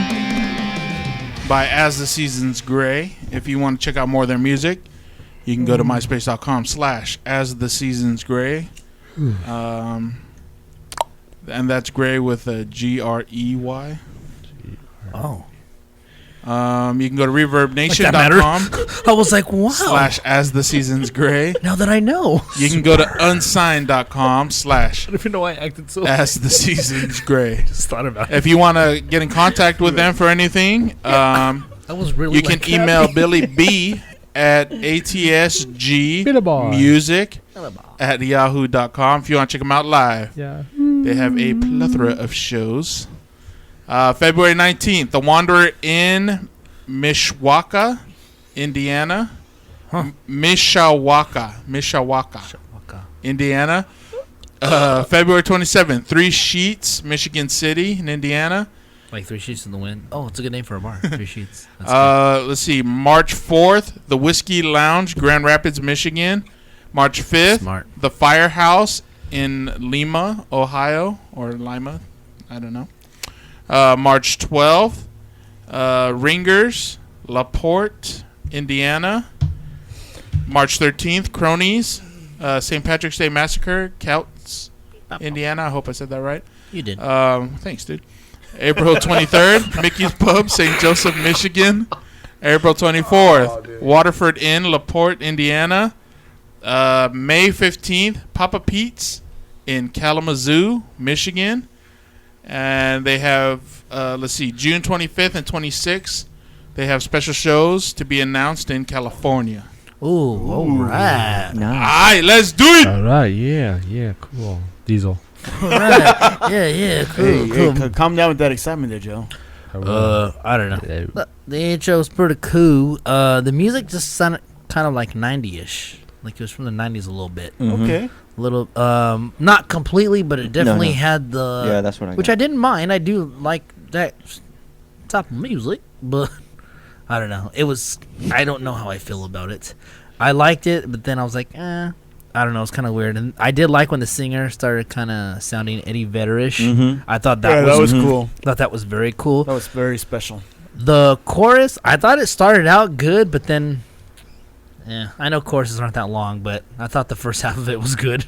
by As the Seasons Grey. If you want to check out more of their music, you can go to myspace.com/As the Seasons Grey. And that's Grey with a Grey. Oh. You can go to Like that reverbnation.com matter. I was like, wow. /As the Seasons Grey. Now that I know. You can go to unsigned.com / I don't even know why I acted so. As the Seasons Grey. Just thought about it. If you want to get in contact with them for anything, I was really you can like, email Billy B at atsgmusic@yahoo.com if you want to check them out live. Yeah. They have a plethora of shows. February 19th, The Wanderer in Mishawaka, Indiana. Mishawaka, Indiana. February 27th, Three Sheets, Michigan City in Indiana. Like 3 Sheets in the Wind. Oh, it's a good name for a bar. 3 Sheets. That's good. Let's see, March 4th, The Whiskey Lounge, Grand Rapids, Michigan. March 5th, Smart. The Firehouse in Lima, Ohio, or Lima, I don't know. March 12th, Ringers, LaPorte, Indiana. March 13th, Cronies, St. Patrick's Day Massacre, Couts, Indiana. I hope I said that right. You did. Thanks, dude. April 23rd, Mickey's Pub, St. Joseph, Michigan. April 24th, Waterford Inn, LaPorte, Indiana. May 15th, Papa Pete's in Kalamazoo, Michigan. and they have let's see, June 25th and 26th. They have special shows to be announced in California. Ooh, all right. Nice. All right, let's do it. All right, yeah, cool. Diesel. All right. Yeah, cool, Hey, cool. calm down with that excitement there, Joe. I don't know. The intro was pretty cool. The music just sounded kind of like 90ish. Like it was from the 90s a little bit. Mhm. Okay. A little, not completely, but it definitely no. had the. Yeah, that's what I Which got. I didn't mind. I do like that type of music, but I don't know. It was. I don't know how I feel about it. I liked it, but then I was like, I don't know. It's kind of weird. And I did like when the singer started kind of sounding Eddie Vedder-ish. Mhm. I thought Yeah, that was. cool. Thought that was very cool. That was very special. The chorus, I thought it started out good, but then, I know choruses aren't that long, but I thought the first half of it was good.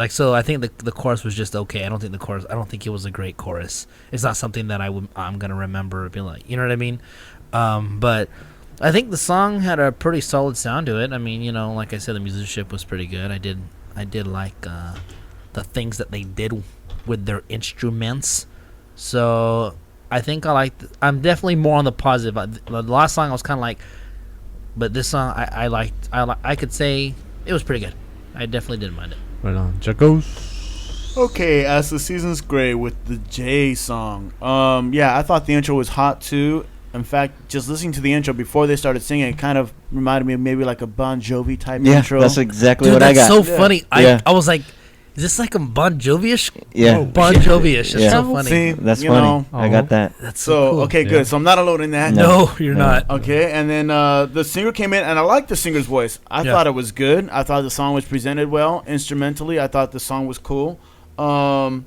So I think the chorus was just okay. I don't think it was a great chorus. It's not something that I'm gonna remember being like, you know what I mean? But I think the song had a pretty solid sound to it. I mean, like I said, the musicianship was pretty good. I did like the things that they did with their instruments. So I think I'm definitely more on the positive. The last song I was kind of like, but this song I liked. I could say it was pretty good. I definitely didn't mind it. Right on. Jekos. Okay, as the season's gray with the J song. Yeah, I thought the intro was hot too. In fact, just listening to the intro before they started singing, it kind of reminded me of maybe like a Bon Jovi type Yeah, intro. that's exactly Dude, what I that's got. so funny. Yeah. I was like, is this like a Bon Jovi-ish? Yeah. Bon Jovi-ish. That's Yeah. so funny. See, That's you funny. know. I got that. That's so So cool. okay, good. Yeah. So I'm not alone in that. No, you're No. not. Okay, and then the singer came in, and I liked the singer's voice. I Yeah. thought it was good. I thought the song was presented well instrumentally. I thought the song was cool. The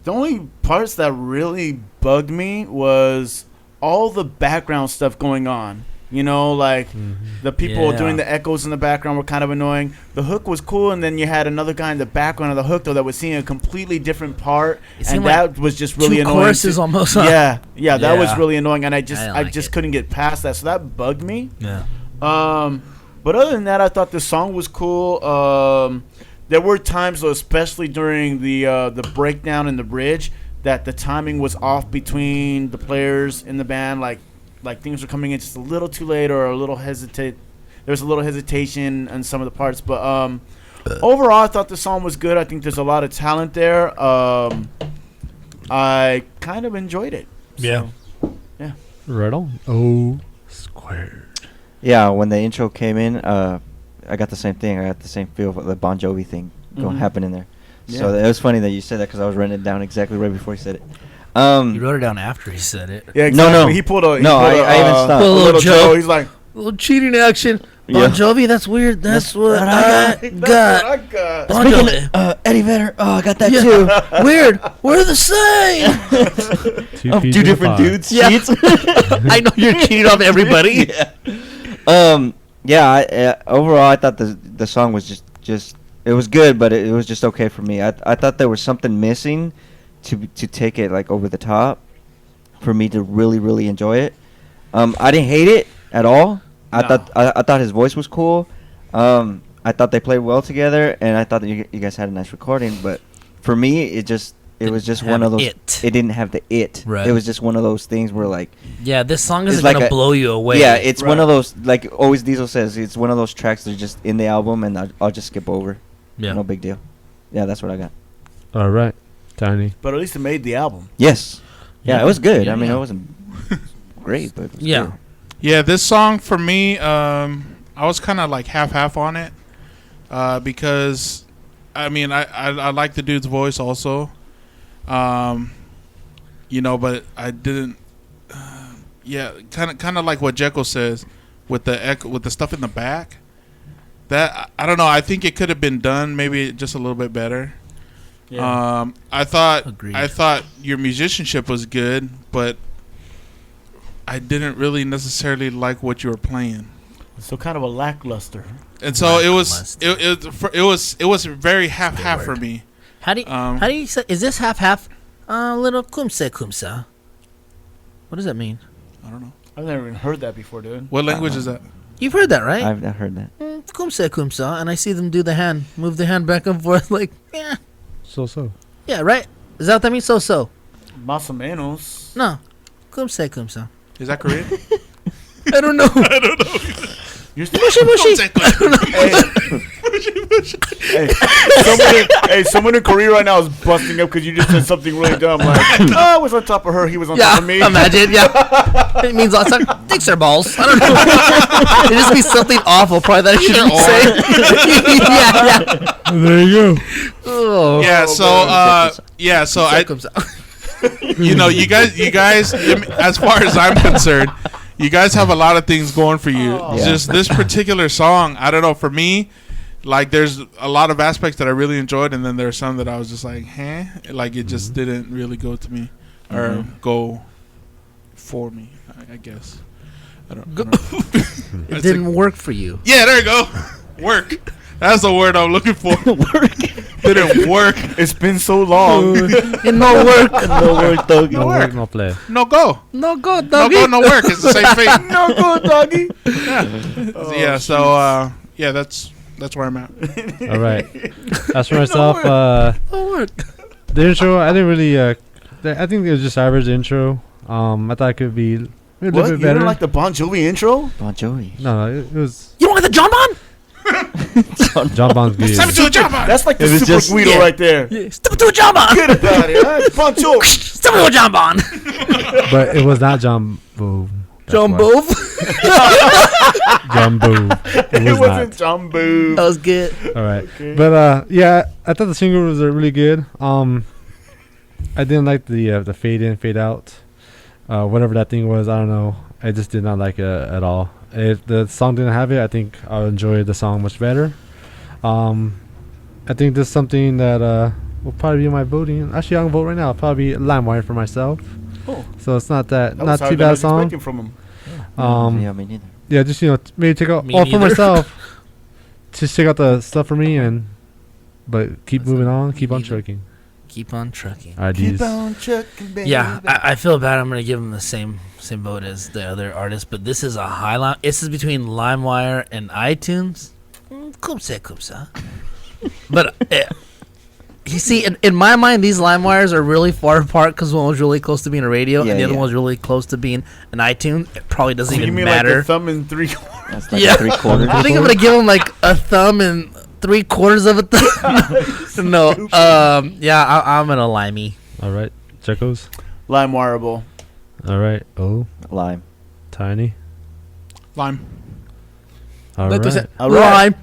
only parts that really bugged me was all the background stuff going on. Like the people Yeah. doing the echoes in the background were kind of annoying. The hook was cool, and then you had another guy in the background of the hook though that was singing a completely different part, It and seemed that was just really Two annoying. choruses too. almost. Yeah, that was Yeah. really annoying, and I didn't I like just it. couldn't get past that, so that bugged me. Yeah. But other than that, I thought the song was cool. There were times, though, especially during the breakdown in the bridge, that the timing was off between the players in the band. Like things were coming in just a little too late, or a little hesitate. There was a little hesitation on some of the parts, but overall, I thought the song was good. I think there's a lot of talent there. I kind of enjoyed it. Yeah. Right on. O squared. Yeah, when the intro came in, I got the same thing. I got the same feel of the Bon Jovi thing going Mhm. happening there. So Yeah. it was funny that you said that because I was writing it down exactly right before he said it. You wrote it down after he said it. Yeah, No, exactly. no. He pulled a. No, I even stopped. A Pull a little little Joe. joke. He's like, A little cheating action. Bon Yeah. Jovi, that's weird. That's what I That's what got. I got. Bon Speaking Jovi. of Eddie Vedder, I got that Yeah. too. Weird. We're the same. Of peas two in a different pod. dudes. Yeah. Sheets. I know you're cheating off everybody. Yeah. Overall, I thought the song was just it was good, but it was just okay for me. I thought there was something missing to take it like over the top for me to really enjoy it. I didn't hate it at all. I No. thought his voice was cool. I thought they played well together, and I thought that you guys had a nice recording. But for me, it was just one have of those. it. It didn't have the it. Right. It was just one of those things where like. Yeah, this song It's isn't like gonna a- blow you away. Yeah, it's one Right. of those, like always Diesel says, it's one of those tracks that are just in the album, and I'll just skip over. yeah. No big deal. Yeah, that's what I got. All right. Tiny. But at least it made the album. Yes. Yeah, it was good. Yeah, I mean, yeah. it wasn't great, but it was Yeah. good. Yeah, this song for me, I was kind of like half on it, because, I mean, I like the dude's voice also, but I didn't. Yeah, kind of like what Jekyll says with the echo, with the stuff in the back. That I don't know. I think it could have been done maybe just a little bit better. I thought Agreed. your musicianship was good, but I didn't really necessarily like what you were playing. So kind of a lackluster. And so it was Lackluster. it was very half for me. How do you say? Is this half? Little kumsa. What does that mean? I don't know. I've never even heard that before, dude. What language is that? You've heard that, right? I've not heard that. Kumsa, and I see them do move the hand back and forth, like, yeah, So. yeah, right. Is that what that means? So. Más o menos. No. Kumse. Is that Korean? I don't know. You're someone in Korea right now is busting up because you just said something really dumb. Like, I was on top of her, he was on top of me. Imagine, yeah. It means lots of dicks or balls. I don't know. It just means something awful, probably that I shouldn't say. yeah. There you go. Oh. Yeah, so you guys, as far as I'm concerned, you guys have a lot of things going for you. Just this particular song, I don't know, for me, like there's a lot of aspects that I really enjoyed, and then there's some that I was just like, like it just didn't really go to me or go for me, I guess. I don't know. It didn't work for you. Yeah, there you go. Work. That's the word I'm looking for. Work. Didn't work. It's been so long. And no work. No work, dog. No work, no play. No go. No go, No doggy. go, no work. It's the same thing. No go, doggy. Yeah. So that's where I'm at. All right. As for myself, No work. the intro, I didn't really. I think it was just average intro. I thought it could be a little What? bit You better. didn't like the Bon Jovi intro? Bon Jovi. No, it was You don't like the John Bon? John Bon's good. Step into a job. That's like the It was Super just- Guido yeah. right there. Yeah. Step into a John Bon. Get it out of here. Huh? Bon Jovi. Step into a John Bon. But it was not John Boo. John Bove. John Boo. It It was wasn't not. Jumbo. That was good. All right. Okay. But yeah, I thought the single was really good. I didn't like the fade in, fade out. Whatever that thing was, I don't know. I just did not like it at all. If the song didn't have it, I think I'll enjoy the song much better. I think this is something that will probably be my voting. Actually, I'm gonna vote right now. I'll probably be LimeWire for myself. Oh. So it's not that That not was too hard bad than I was song. expecting from him. Yeah, me neither. Yeah, just maybe take out Me all for neither. myself. Just check out the stuff for me but keep That's moving it. on, keep on Neither. trucking. Keep on trucking. IDs. Keep on chucking, baby. Yeah, I feel bad. I'm gonna give him the same vote as the other artist, but this is a high line. This is between LimeWire and iTunes. Kumsa. But you see, in my mind, these LimeWires are really far apart because one was really close to being a radio Yeah, and the other yeah. one was really close to being an iTunes. It probably doesn't So you even mean matter. like the thumb and three? That's like Yeah. a 3/4. I think I'm gonna give him like a thumb and 3/4 of a thumb. No, yeah, I'm gonna limey. All right, Checos. LimeWireable. All right. Oh, Lime. Tiny. Lime. All Let us- right. All right. Lime.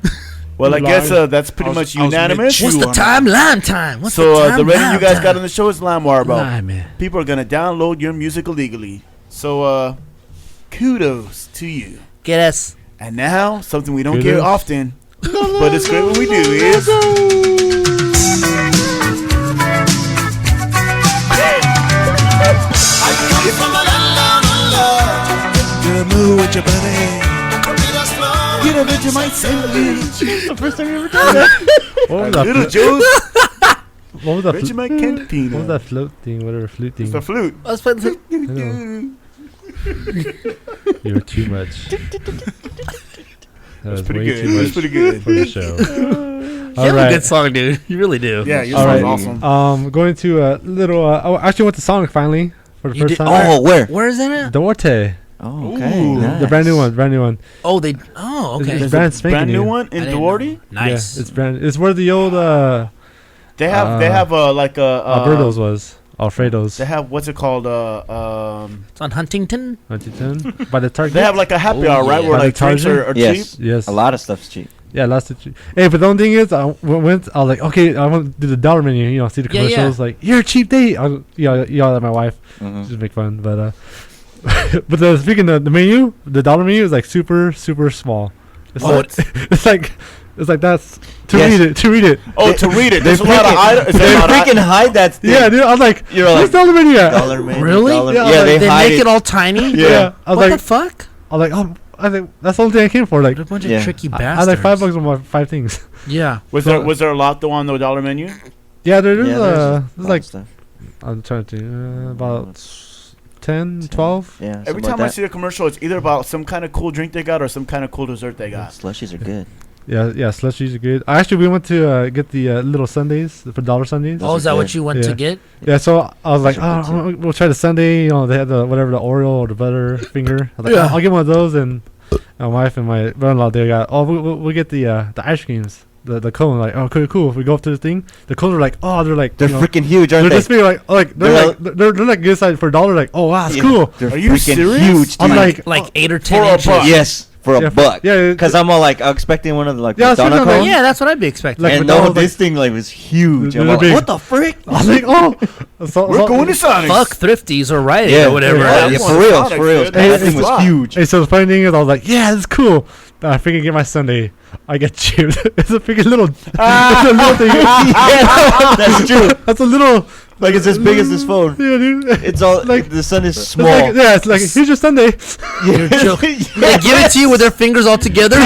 Well, I guess that's pretty I was much unanimous. mid-chew. What's the on time? Lime time. What's So the time? the rating Lime you guys time. got on the show is LimeWireable. Lime. People are gonna download your music illegally. So kudos to you. Get us. And now something we don't Kudos. get often, but it's great when we do is. Get a move with your buddy. Get a Vegemite sandwich. The first time you ever done that. What was that? Little Flo- Joe's what was that? Vegemite Cantina. What was that float thing? Whatever flute It's thing. the flute. Let's put the know. You were too much. That That's was pretty way good. too That's much pretty good. for the show. You All have a right. good song, dude. You really do. Yeah, your All song's right. awesome. Going to a little. I actually went to Sonic finally for the You first did- time. Oh, where? Where is it at? Duarte, Oh, okay. Ooh. Nice. the brand new one. Oh, they. Oh, okay. It's There's brand a spanking brand new new. one I in didn't Duarte. know. Nice. Yeah, it's brand. It's where the old They have like a Alberto's was. Alfredo's. They have what's it called? It's on Huntington. Huntington by the Target. They have like a happy Oh, hour, right? yeah. Where By the like drinks Target? are Yes. cheap. yes. A lot of stuff's cheap. Yeah, last. Hey, but the only thing is, I went. I was like, okay, I want to do the dollar menu. You know, see the Yeah, yeah. commercials. Like, you're a cheap date. I yell at my wife. Mhm. Just make fun, but but speaking of the menu, the dollar menu is like super small. It's Oh, like it's like that's to Yes. read it. Oh, to read it. They There's a lot of items. They freaking hide that thing. Yeah, dude. I was like, You're where's like, dollar menu at? dollar menu. Really? Dollar, Yeah, yeah, like, they They hide make it. it all tiny. Yeah, I was What like, the fuck? I was like, I think that's the only thing I came for. Like, What a bunch Yeah. of tricky I bastards. had like $5 on my 5 things. Yeah. Was there a lot though on the dollar menu? Yeah, there's Yeah, there's lot like of stuff. I'm trying to about 10, 12. Yeah. Every something time like I see a commercial, it's either about some kind of cool drink they got or some kind of cool dessert they that. got. Slushies are good. Yeah, slushies are good. Actually, we went to get the little sundaes for dollar sundaes. Oh, is that what you went to Yeah. get? Yeah, so I was like, Those are good we'll try the sundae. You know, they had the whatever, the Oreo or the butter finger. I was like, Yeah. I'll get one of those. And my wife and my brother-in-law, they got, we'll get the ice creams, the cone. Like, oh, cool. If we go up to the thing, the cones are like, they're like, They're you know, freaking huge, they're aren't this they? big, like They're they're like good size for $1. Like, oh wow, that's Yeah, cool. They're Are you freaking serious? huge, dude. I'm like, Like 8 or For 10 a inches. buck. yes, for a buck. Yeah, Because I'm all like, I'm expecting one of the like Yeah, Madonna it's like- cones. Yeah, that's what I'd be expecting. Like and McDonald's, no, this thing like was huge. They're I'm all big. like, what the frick? I was like, We're going to Sonic. Fuck Thrifties or Rite Aid Yeah, or whatever. yeah, it Yeah, is. yeah. for real, Sonic, for real. dude. That That's thing was a lot. huge. Hey, so the funny thing is, I was like, yeah, it's cool. But I freaking get my Sunday. I get chipped. It's a freaking little. It's a little thing. Yeah, that's true. That's a little. Like it's as big as this phone. Yeah, dude. It's all Like- like the sun is It's small. like, yeah, it's like here's your Sunday. You're joking. They give it to you with their fingers all together.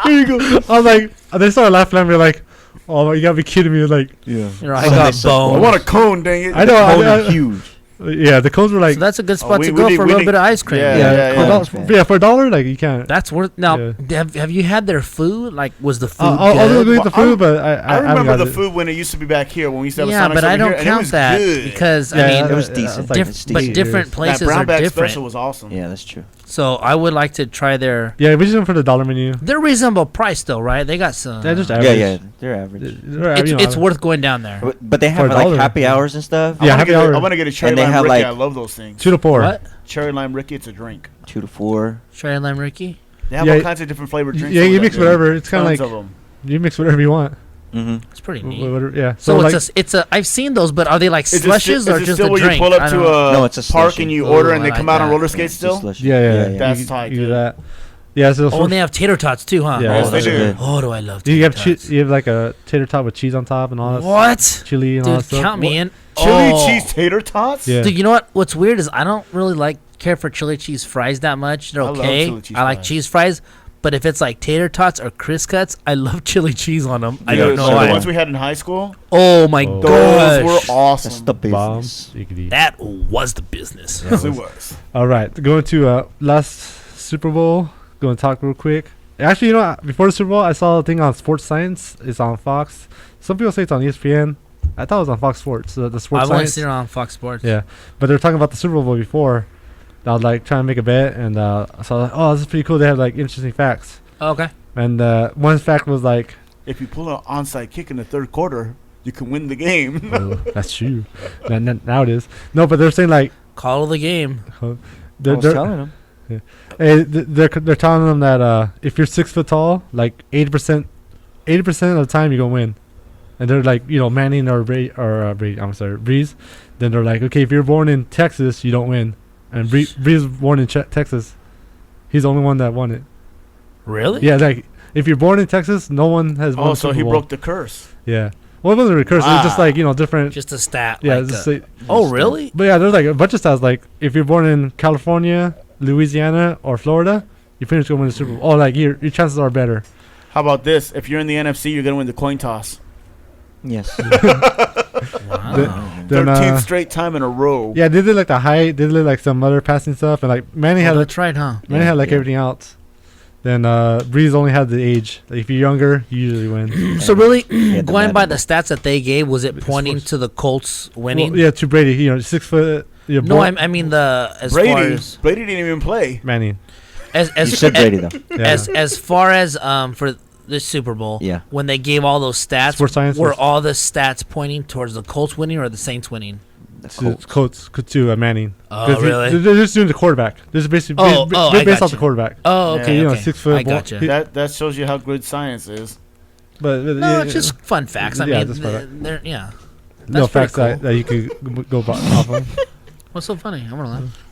Here you go. I was like, they started laughing at me like, oh, you gotta be kidding me. Like, Yeah. You're like, I got I bone. want a cone, dang it. I know. Cones I, are huge. yeah, the cones were like, So that's a good spot we- to we go need- for a we little need- bit of ice cream. Yeah, yeah, yeah, for yeah. for $1, like you can't. That's worth. Now, have you had their food? Like, was the food I'll good? go eat the Well, food, but I I haven't remember got the it. food when it used to be back here when we used to have a Yeah, Sonic but I over don't here, and it count was that good. because Yeah, I mean, it was it's decent. like- It's but decent. different That places are brownback different. special was awesome. Yeah, that's true. So I would like to try their. Yeah, we just went for the dollar menu. They're reasonable price though, right? They got some. They're just Yeah, average. yeah, they're average. It's worth going down there. But they have For a like dollar. happy hours and stuff. Yeah, I happy want hour. to get a cherry And they lime have, Ricky. like- I love those things. 2 to 4. What? Cherry lime Ricky, it's a drink. 2 to 4. Cherry lime Ricky? They have Yeah, all kinds of different flavored drinks. Yeah, over you there, mix dude. whatever. It's kind of Tons like of them. you mix whatever you want. Mm-hmm. It's pretty neat. Whatever, yeah. So like, it's a. I've seen those, but are they like Is it slushes sti- or is it just still a where drink? you pull I up don't to know. a No, it's a park slushy. and you Ooh, order and I they like come out on that. roller skates still? yeah. That's you, tight, You do dude. that. Yeah. So Oh, and they have tater tots too, huh? Yeah, oh, Yes, they those are do. good. Oh, do I love you tater have tots? you have like a tater tot with cheese on top and all that. What? Chili and all that Dude, stuff. count me in. Chili Oh. cheese tater tots? Yeah. Dude, you know what? What's weird is I don't really care for chili cheese fries that much. They're I love okay. chili cheese I like fries. cheese fries, but if it's like tater tots or Chris cuts, I love chili cheese on them. I Dude, don't know so the why. ones we had in high school, Oh my Oh. those gosh, were That's awesome. the Bomb. business. You could eat. that was the business. Yes, it was. All right, going to last Super Bowl. Going to talk real quick. Actually, you know, before the Super Bowl, I saw a thing on Sports Science. It's on Fox. Some people say it's on ESPN. I thought it was on Fox Sports. The Sports I've only Science. seen it on Fox Sports. Yeah, but they were talking about the Super Bowl before. I was like trying to make a bet, and so I was like, oh, this is pretty cool. They have like interesting facts. Oh, okay. And one fact was like, If you pull an onside kick in the third quarter, you can win the game. oh, that's true. Now it is. No, but they're saying like, Call of the game. I they're, was they're, telling them. they're telling them that if you're 6 foot tall, like 80% of the time you gonna win. And they're like, you know, Manning or Breeze. Then they're like, okay, if you're born in Texas, you don't win. And Breeze was born in Texas. He's the only one that won it. Really? Yeah, like if you're born in Texas, no one has won. Oh, the so Super he Bowl. broke the curse. Yeah. Well, it wasn't a curse. It was just Wow. like, you know, different. Just a stat. Yeah. like Just the- like, oh, really? but yeah, there's like a bunch of stats. Like if you're born in California, Louisiana, or Florida, you finish going to win the Super Bowl. Oh, like your chances are better. How about this? If you're in the NFC, you're going to win the coin toss. Yes. Wow. Then, 13th straight time in a row. yeah, they did like the height. They did like some other passing stuff, and like Manning Oh, had that's right, huh? Manning had like Yeah. everything else. Then Breeze only had the age. Like if you're younger, you usually win. So really, the going by medical. the stats that they gave, was it It's pointing worse. to the Colts winning? Well, yeah, to Brady. You know, 6 foot. Yeah, No, I mean the as far Brady. as Brady didn't even play. Manning. as You said Brady though. Yeah. as far as for the Super Bowl, Yeah. when they gave all those stats, Sports Science were was- all the stats pointing towards the Colts winning or the Saints winning? It's Colts to Manning. Oh, 'Cause really? They're just doing the quarterback. This is basically Oh, they're I based off gotcha. the quarterback. Oh, Yeah. okay, You know, okay. 6 foot. I gotcha. That shows you how good science is. But No, yeah, it's just fun facts. I Yeah, mean, just fun they're yeah. no That's pretty facts that you could go off of. What's so funny? I'm gonna laugh.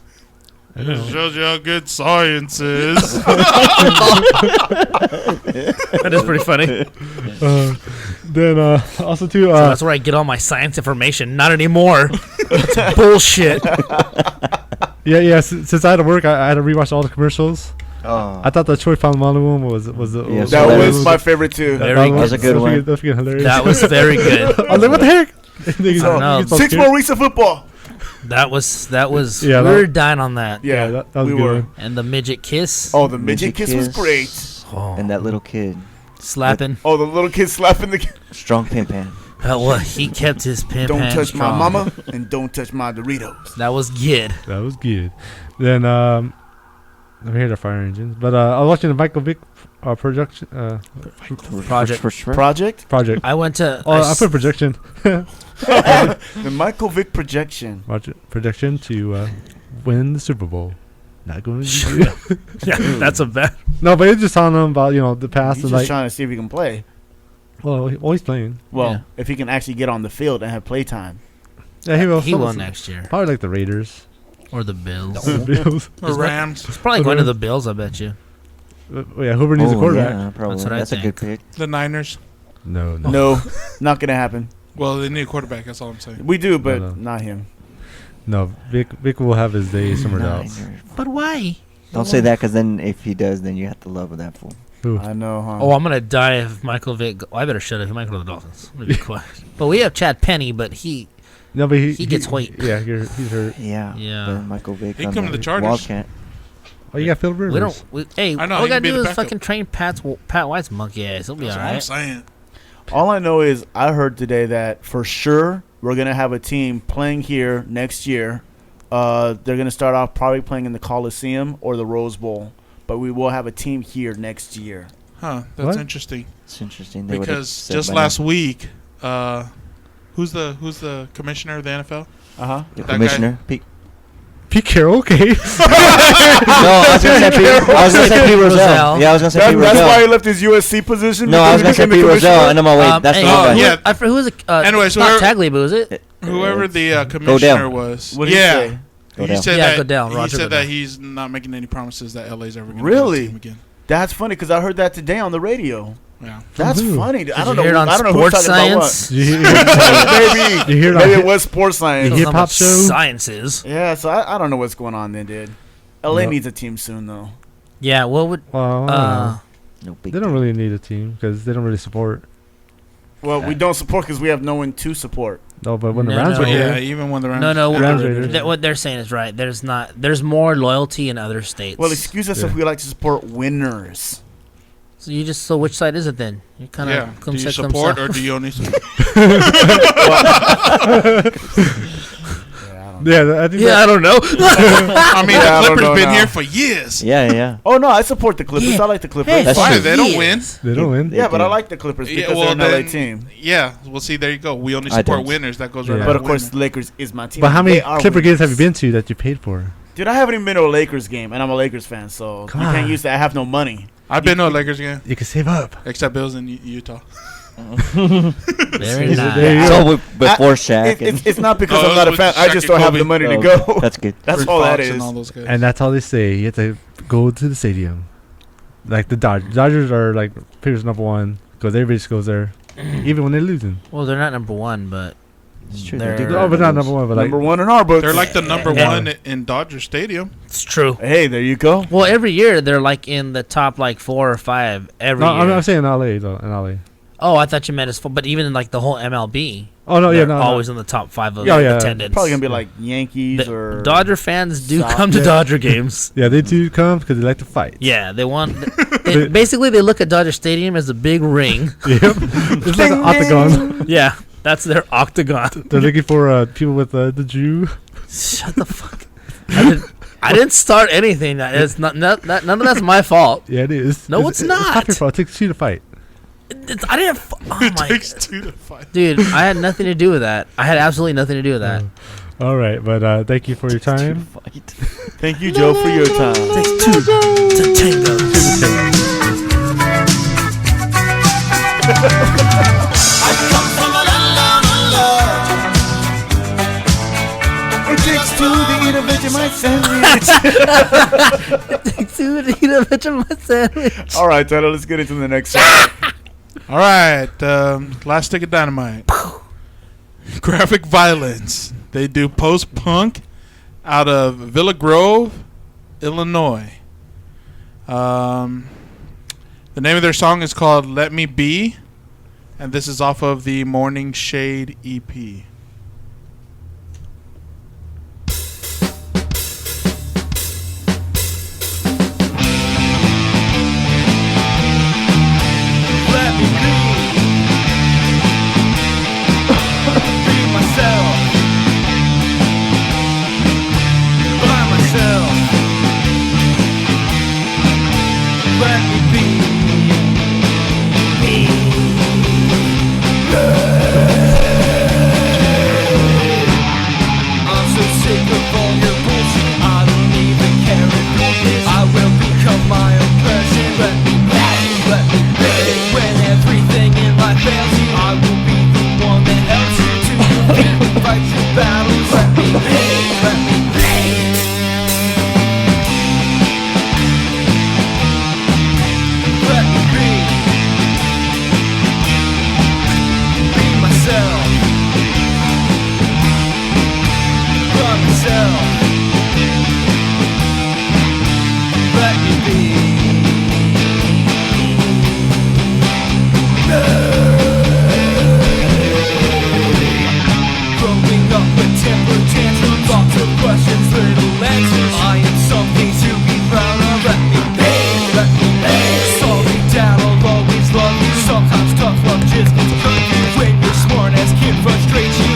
I know. It shows you how good science is. That is pretty funny. Then also too. So that's where I get all my science information. Not anymore. It's bullshit. Yeah. Since I had to work, I had to rewatch all the commercials. Oh. I thought the Troy Polamalu one was Yes, That hilarious. was my favorite too. Very That was a good one. That was freaking hilarious. That was very good. I was like, what the heck? He's So, know. he's so 6 scared. more weeks of football. That was Yeah, we that- were dying on that. Yeah, that was we a good were. one. And the midget kiss. Oh, the midget kiss was kiss. great. Oh, and that little kid, slapping. Oh, the little kid slapping the kid. strong pin pan. Well, he kept his pimp Don't hand touch strong. my mama and don't touch my Doritos. That was good. That was good. Then let me hear the fire engines. But I was watching the Michael Vick production Project. Project? project. I went to. Oh, I put projection. The Michael Vick projection. Projection to win the Super Bowl. Not going to be good. yeah, that's a bet. No, but it's just telling them about the past He's and just like. trying to see if he can play. Well, he's playing. Well, Yeah. if he can actually get on the field and have playtime. Yeah, he will. He will next year. Probably like the Raiders. Or the Bills. The Bills. Or Rams. He's probably going to the Bills, I bet you. Yeah, Hoover needs a quarterback. Yeah, probably. That's what I That's a good think. pick. The Niners. No. No, not going to happen. Well, they need a quarterback. That's all I'm saying. We do, but No. not him. No, Vic will have his day somewhere else. Niners. But why? Don't say that, because then if he does, then you have to love that fool. Who? I know, huh? Oh, I'm going to die if Michael Vick. Oh, I better shut up. He might go to the Dolphins. I'm gonna be quiet. But we have Chad Penny, but he. No, but He gets weight. Yeah, he's hurt. Yeah. Yeah. But Michael Vick. He'd on come to the Chargers. Wildcat. Oh, you got Phil Rivers. We don't. Hey, I know, all we he got to can be do the is backup. fucking train Pat White's monkey ass. He'll be That's all what I'm right. saying. All I know is I heard today that for sure we're going to have a team playing here next year. They're going to start off probably playing in the Coliseum or the Rose Bowl. But we will have a team here next year. Huh. That's What? interesting. It's interesting. They would've Because said just by last now. week, who's the commissioner of the NFL? Uh-huh. The that commissioner. Pete. Pete Carroll, okay. No, I was gonna say Pete. I was gonna say Pete Rozelle. Rozelle. Yeah, I was gonna say That's Pete why he Rozelle. left his USC position? No, I was gonna because say he Pete became the Rozelle, and commissioner? I'm like, wait, that's hey, the other oh, guy. yeah. I forget who was it? Anyways, not whoever- Tagliabue, was it? Whoever the Go commissioner down. was. What did he say? He Goodell. said Yeah, that Goodell, he Roger said that Goodell. he's not making any promises that LA's ever going to Really? be a team again. That's funny because I heard that today on the radio. Yeah. That's who? funny. I Did don't you know. hear it on I don't know who's Sports talking Science? you hear, about what. you hear Maybe that? it was sports science. The hip hop show? Science is. Yeah, so I don't know what's going on then, dude. LA No. needs a team soon, though. Yeah, what would. Well, I don't know. No big They don't really need a team because they don't really support. Well, we don't support because we have no one to support. No, but when the No, Rams no. were Yeah, here, even when the Rams. No, Rams Raiders. what they're saying is right. There's more loyalty in other states. Well, excuse us if Yeah. we like to support winners. so which side is it then? You kind of Yeah. Do you support or do you only support? yeah, I think Yeah, I don't know. I mean, Yeah, I the don't Clippers know been now. here for years. Yeah. Oh no, I support the Clippers. Yeah. I like the Clippers. Hey, That's Why? true. They don't years. win. they don't win. Yeah, but I like the Clippers Yeah, because well, they're an LA then- team. Yeah. Well, see, there you go. We only I support don't. winners. That goes Yeah. right But out of course, winner. the Lakers is my team. But how many They are Clipper games have you winners. been to that you paid for? Dude, I haven't even been to a Lakers game, and I'm a Lakers fan, so Come you can't on. use that. I have no money. I've been to a Lakers game, You can save up. except Bills in Utah. Very There nice. you go. So before Shaq. It's not because Oh, I'm not a with fan. I Shaq just and don't have the Kobe. money to Oh, go. That's good. That's Rick all that Fox is. And all those guys. And that's all they say. You have to go to the stadium. Like the Dodgers. Dodgers are like Patriots number one because everybody just goes there, even when they're losing. Well, they're not number one, but It's true. They're- They do Oh, but not good number one. But like, Number one in our books. They're like the number Yeah. one in Dodger Stadium. it's true. Hey, there you go. Well, every year they're like in the top like 4 or 5 every no, year. I'm saying LA though. In LA. Oh, I thought you meant as full, but even in like the whole MLB, Oh no, yeah, they're no, always in the top 5 of Yeah, yeah. attendance. Probably gonna be like Yankees The or Dodger fans do Sox. come to Yeah. Dodger games. Yeah, they do come because they like to fight. Yeah, they want. Basically, they look at Dodger Stadium as a big ring. Yep. It's like an octagon. Yeah, that's their octagon. They're looking for people with the Jew. Shut the fuck. I didn't start anything. It's not none of that's my fault. Yeah, it is. No, it's not. It's not your fault. It takes two to fight. I didn't. Oh It my takes two to fight. dude, I had nothing to do with that. I had absolutely nothing to do with that. All right, but thank you for your time. Fight. Thank you, Joe, for your time. Takes two to tango. It takes two to eat a Vegemite sandwich. Takes two to eat a Vegemite sandwich. All right, Tyler, let's get into the next section. All right, last stick of dynamite. Graphic Violence. They do post-punk out of Villa Grove, Illinois. The name of their song is called "Let Me Be," and this is off of the Morning Shade E EP. questions, little answers. I am something to be proud of. Let me be, let me be. Sorry, Dad, I'll always love you. Sometimes tough love just gets confused. When your smart ass kid frustrates you,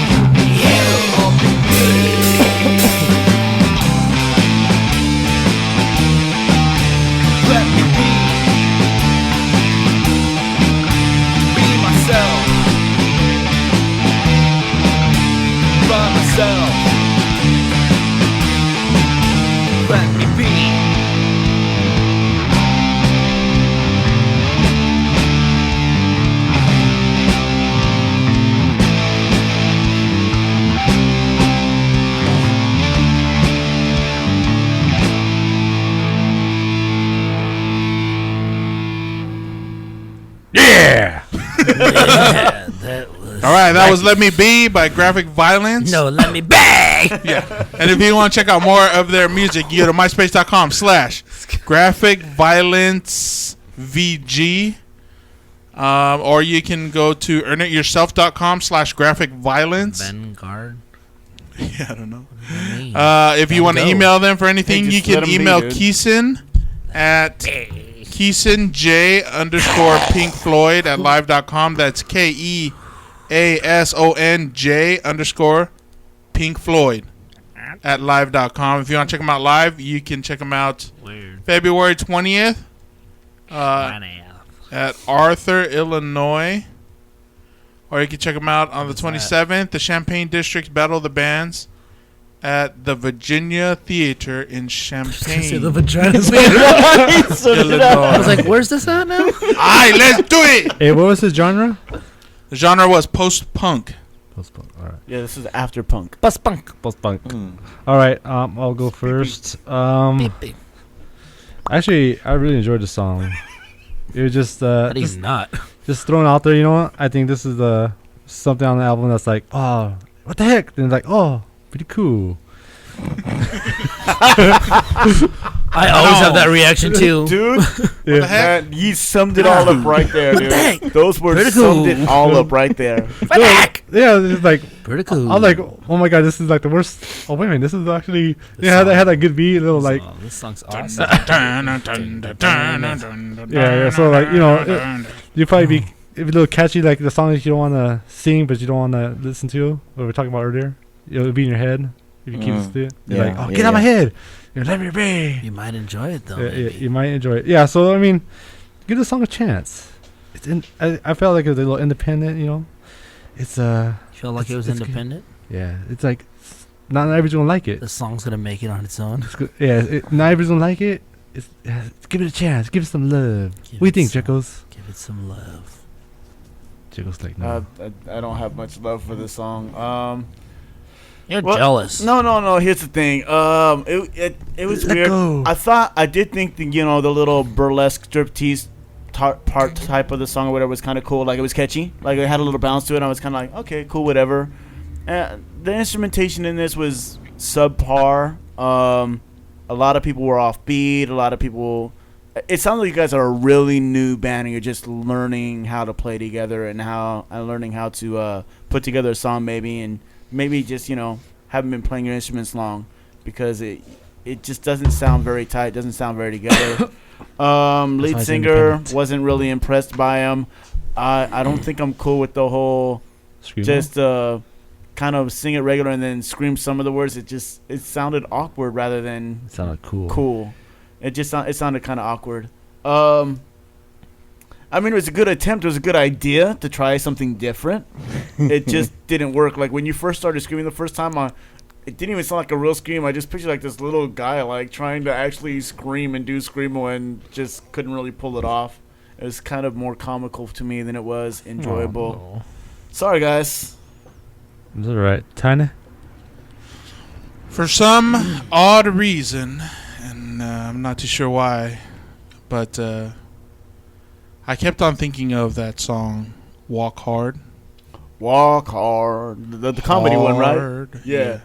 I'll be let me be myself, by myself. Let me be. Yeah. Yeah, that was. All right, that was "Let Me Be" by Graphic Violence. No, let me bang. Yeah. And if you want to check out more of their music, you go to myspace.com/Graphic Violence VG. Or you can go to earnityourself.com/Graphic Violence. Vanguard. Yeah, I don't know. Me. If you want to Go. email them for anything, Hey, you just let can 'em be, email dude. Keeson at KeesonJ_Pink at live.com. That's KEASONJ_Pink Floyd at live.com. If you want to check them out live, you can check them out Weird. February 20th at Arthur, Illinois. Or you can check them out on the 27th, the Champaign District's Battle of the Bands at the Virginia Theater in Champaign. See the vaginas. Illinois. I was like, where's this at now? Alright, let's do it! Hey, what was his genre? The genre was post-punk. Post-punk. All right. Yeah, this is after punk. Bus punk. Post-punk. Mm. All right. I'll go first. Beep, beep. Actually, I really enjoyed the song. It was just But he's not. just thrown out there. You know what? I think this is something on the album that's like, oh, what the heck? Then like, oh, pretty cool. I always have that reaction too. Dude, Yeah. the heck? man, you summed it all up right there, dude. heck? Those words Pretty summed cool. it all up right there. What the heck? Yeah, it's like Pretty cool. I'm like, oh my god, this is like the worst. Oh wait a minute, this is actually yeah, they had that good beat, little like this song's awesome. yeah. So like you probably be if a little catchy like the song that you don't want to sing but you don't want to listen to. What we were talking about earlier, it'll be in your head if you keep listening to it. You're like, oh, get out of my head. Let me be. You might enjoy it though. Yeah, maybe. you might enjoy it. Yeah, so I mean, give the song a chance. It's I felt like it was a little independent, you know. It's You feel like it was it's good. independent? yeah, it's like not everybody's gonna like it. The song's gonna make it on its own. It's good. Yeah, not everybody's gonna like it. Give it a chance. Give it some love. Give What do you it think, some- Jekos? Give it some love. Jekos like no. I don't have much love for this song. You're Well, jealous. No. Here's the thing. It was Let weird. go. I did think the the little burlesque striptease part type of the song or whatever was kind of cool. Like it was catchy. Like it had a little bounce to it. And I was kind of like, okay, cool, whatever. The instrumentation in this was subpar. A lot of people were offbeat. A lot of people. It sounds like you guys are a really new band and you're just learning how to play together and learning how to put together a song maybe just haven't been playing your instruments long because it just doesn't sound very tight, doesn't sound very together. Lead he's singer independent. wasn't really impressed by him. I don't think I'm cool with the whole Screamo? just kind of sing it regular and then scream some of the words. It sounded awkward rather than It sounded cool. cool. It sounded kind of awkward. I mean, it was a good attempt. It was a good idea to try something different. It just didn't work. Like when you first started screaming the first time, it didn't even sound like a real scream. I just pictured like this little guy like trying to actually scream and do screamo and just couldn't really pull it off. It was kind of more comical to me than it was enjoyable. Oh, Sorry, guys. no. Is that right? Tiny? For some odd reason, and I'm not too sure why, but I kept on thinking of that song, Walk Hard. Walk hard. The comedy one, right? Hard. Yeah.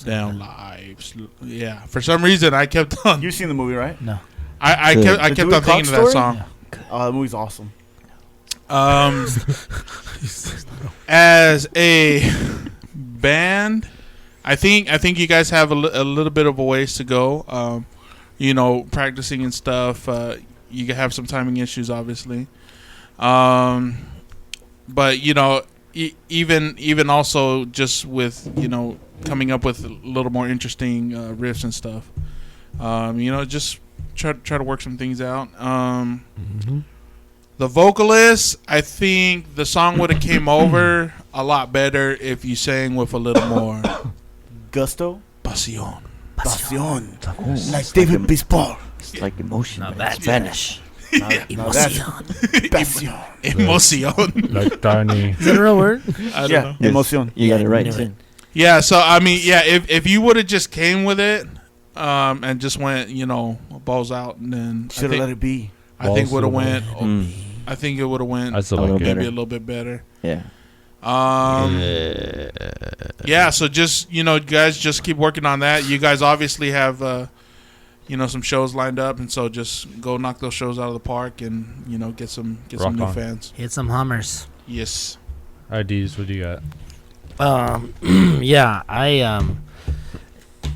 Down lives. Yeah. For some reason, I kept on. You've seen the movie, right? No. I The kept Dewey on thinking Cox of that story? song. The movie's awesome. As a band, I think you guys have a little bit of a ways to go. Practicing and stuff. You have some timing issues, obviously. But even also just with coming up with a little more interesting riffs and stuff. Just try to work some things out. The vocalist, I think the song would have came over a lot better if you sang with a little more Gusto. pasión. Pasión. Like David Bisbal. It's like emotion. Now but that's it's Spanish. Now that's Pasión. Emoción. Like Darnie. Is that a real word? I don't Yeah, know. Yes. emoción. You got it right. Knew it. Yeah, so I mean, yeah, if you would have just came with it, and just went, balls out, and then Should have let it be. I think Balls would have to the went. Mm. I think it would have went I still A like little it. maybe better. a little bit better. Yeah. Yeah. So just guys, just keep working on that. You guys obviously have some shows lined up, and so just go knock those shows out of the park, and get some Rock new on. fans. Hit some Hummers. Yes. IDs, what do you got? Yeah,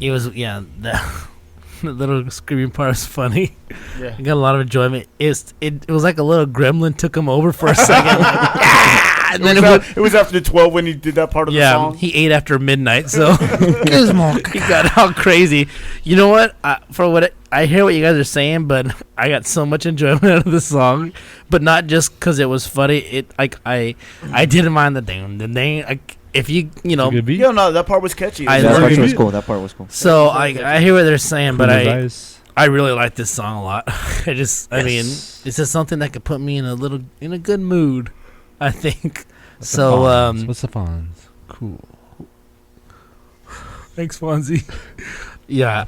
it was the the little screaming part was funny. Yeah. I got a lot of enjoyment. It was like a little gremlin took him over for a second. And then It was after 12 when he did that part of the yeah, song. he ate after midnight, so he got all crazy. You know what? I hear what you guys are saying, but I got so much enjoyment out of the song, but not just because it was funny. I didn't mind the dang. If you Good beat? Yeah, no, that part was catchy. I That love part it. was cool. That part was cool. so I hear what they're saying, but Cool as ice. I really like this song a lot. I mean, it's just something that could put me in a good mood, I think. What's So, the Fonz? What's the Fonz? Cool. thanks, Fonzie. Yeah.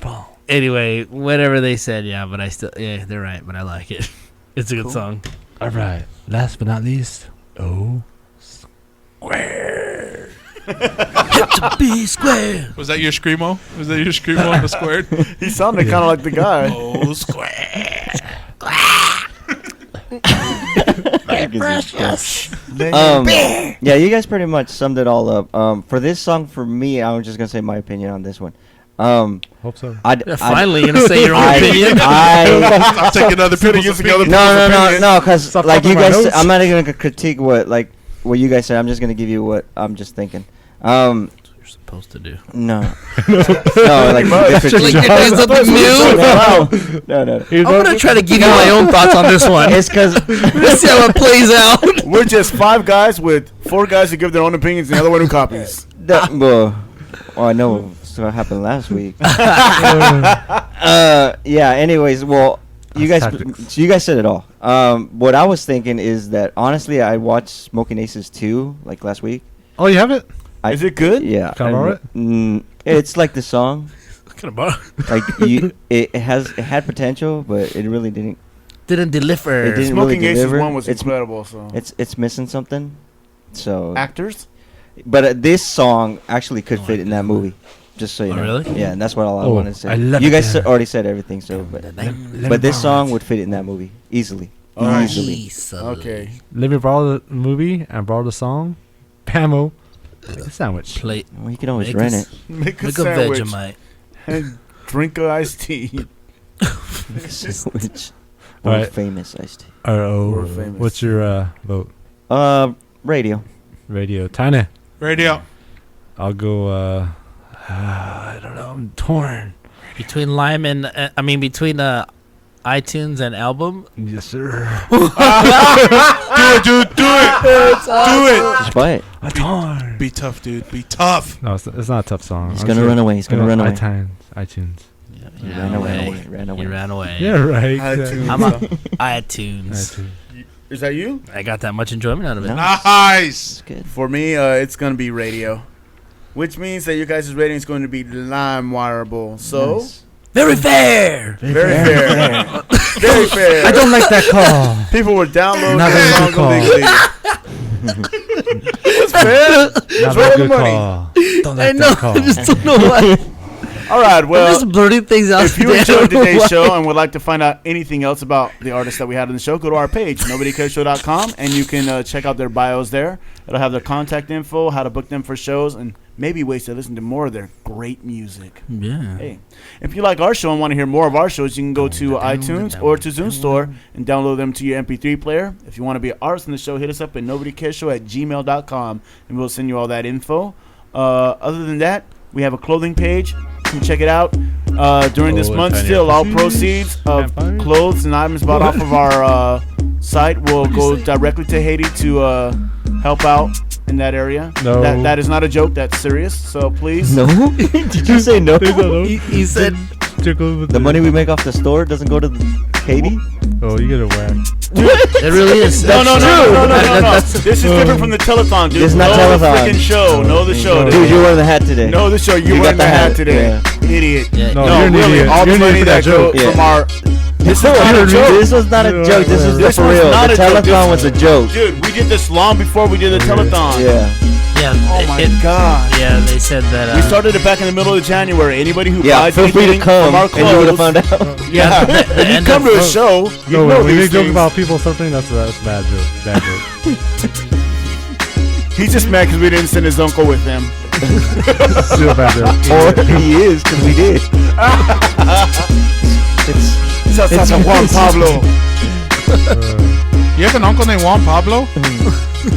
Anyway, whatever they said, but they're right, but I like it. It's a good song. All right. Last but not least, B square. Was that your screamo? Was that your screamo on the squared? He sounded kind of like the guy. Oh, square. Yeah, you guys pretty much summed it all up. For this song, for me, I'm just gonna say my opinion on this one. hope so. Finally, you're gonna say your own opinion. I'll take another people's opinion. No, because Stop like you copying my guys, notes. I'm not even gonna critique what you guys said. I'm just gonna give you what I'm just thinking. You're supposed to do. No, like different. Like you're doing something new. No. I'm gonna try to give you my own thoughts on this one. It's because Let's see how it plays out. We're just 5 guys with 4 guys who give their own opinions and the other one who copies. I know what happened last week. Yeah. Anyways, well, you guys said it all. What I was thinking is that honestly, I watched Smoking Aces 2 like last week. Oh, you have it? Is it good? Yeah. Can I borrow it? It's like the song. Like It had potential, but it really didn't. didn't deliver. It didn't Smoking really Aces deliver. 1 was It's- incredible. So It's missing something. So, actors. but this song actually could fit in that movie. Just so you Oh, know. really? Yeah, and that's what all I Oh, wanted to say. I love You it, guys yeah. already said everything, so but this song would fit in that movie easily. Alright. Easily. Okay. Let me borrow the movie and borrow the song. Bamo. Make a sandwich. Plate. Well, you can always Make rent us- it. Make a Make a sandwich Vegemite. and drink a iced tea. Make a sandwich. Or Alright. famous iced tea. We're famous. What's your vote? Radio. Radio. Tiny. Radio. I'll go, I don't know. I'm torn. Between Lime and between iTunes and album. Yes, sir. Do it, dude. Do it. Do it. Just buy it. I'm torn. Be tough, dude. Be tough. No, it's not a tough song. He's gonna run away. He's gonna run away. iTunes. He He ran away. Ran away. He ran away. Yeah, right. iTunes. I'm on iTunes. iTunes. Is that you? I got that much enjoyment out of it. No. Nice. It's good. For me, it's gonna be radio, which means that your guys' rating is going to be LimeWireable. So Nice. Very fair. very fair, very fair. I don't like that call. People were downloading Not the very song good call. illegally. It's fair. Not right a good money. call. Don't I like know. that call. I just don't know why. All right. I'm Well, just blurting things out. if you today. I enjoyed don't know today's why. show and would like to find out anything else about the artists that we had on the show, go to our page, nobodycareshow.com, and you can check out their bios there. It'll have their contact info, how to book them for shows, and maybe ways to listen to more of their great music. Yeah. Hey, if you like our show and want to hear more of our shows, you can go to iTunes or to Zune Store and download them to your MP3 player. If you want to be an artist in the show, hit us up at nobodycareshow@gmail.com, and we'll send you all that info. Other than that, we have a clothing page. You can check it out. During this month, still, all proceeds of clothes and items bought off of our site will go directly to Haiti to help out in that area. No. That is not a joke. That's serious. So please. No? Did you say no? He said The money we make off the store doesn't go to Haiti? Oh, you get a whack. it really is. No. That's This is different from the telethon, dude. It's not know the telethon. freaking show. Know the show, Dude, dude. you're wearing the hat today. Know the show. You You wearing got the the hat hat, today. Idiot. Yeah. No, No, you're an really. idiot. All You're the an money idiot for that that goes joke. from Yeah. our. This is not a joke. This was not a joke. This was This for was real. not The a joke. telethon was a joke. Dude, we did this long before we did the telethon. Yeah. yeah. Oh my God. Yeah, they said that. We started it back in the middle of January. Anybody who Yeah, buys feel free to anything come, from our and you would have clothes, found out. yeah, if you come to a show, you No, know when you these joke things. about people suffering, that's a bad joke. Bad joke. He's just mad because we didn't send his uncle with him. Still a bad joke. Or he is, because we did. That's Juan Pablo. You have an uncle named Juan Pablo?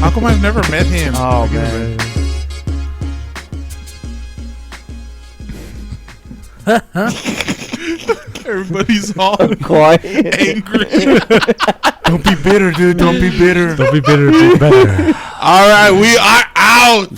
How come I've never met him? Oh man. Everybody's all Quiet. angry. Don't be bitter, dude. Don't be bitter. Don't be bitter, be better. All right, we are out.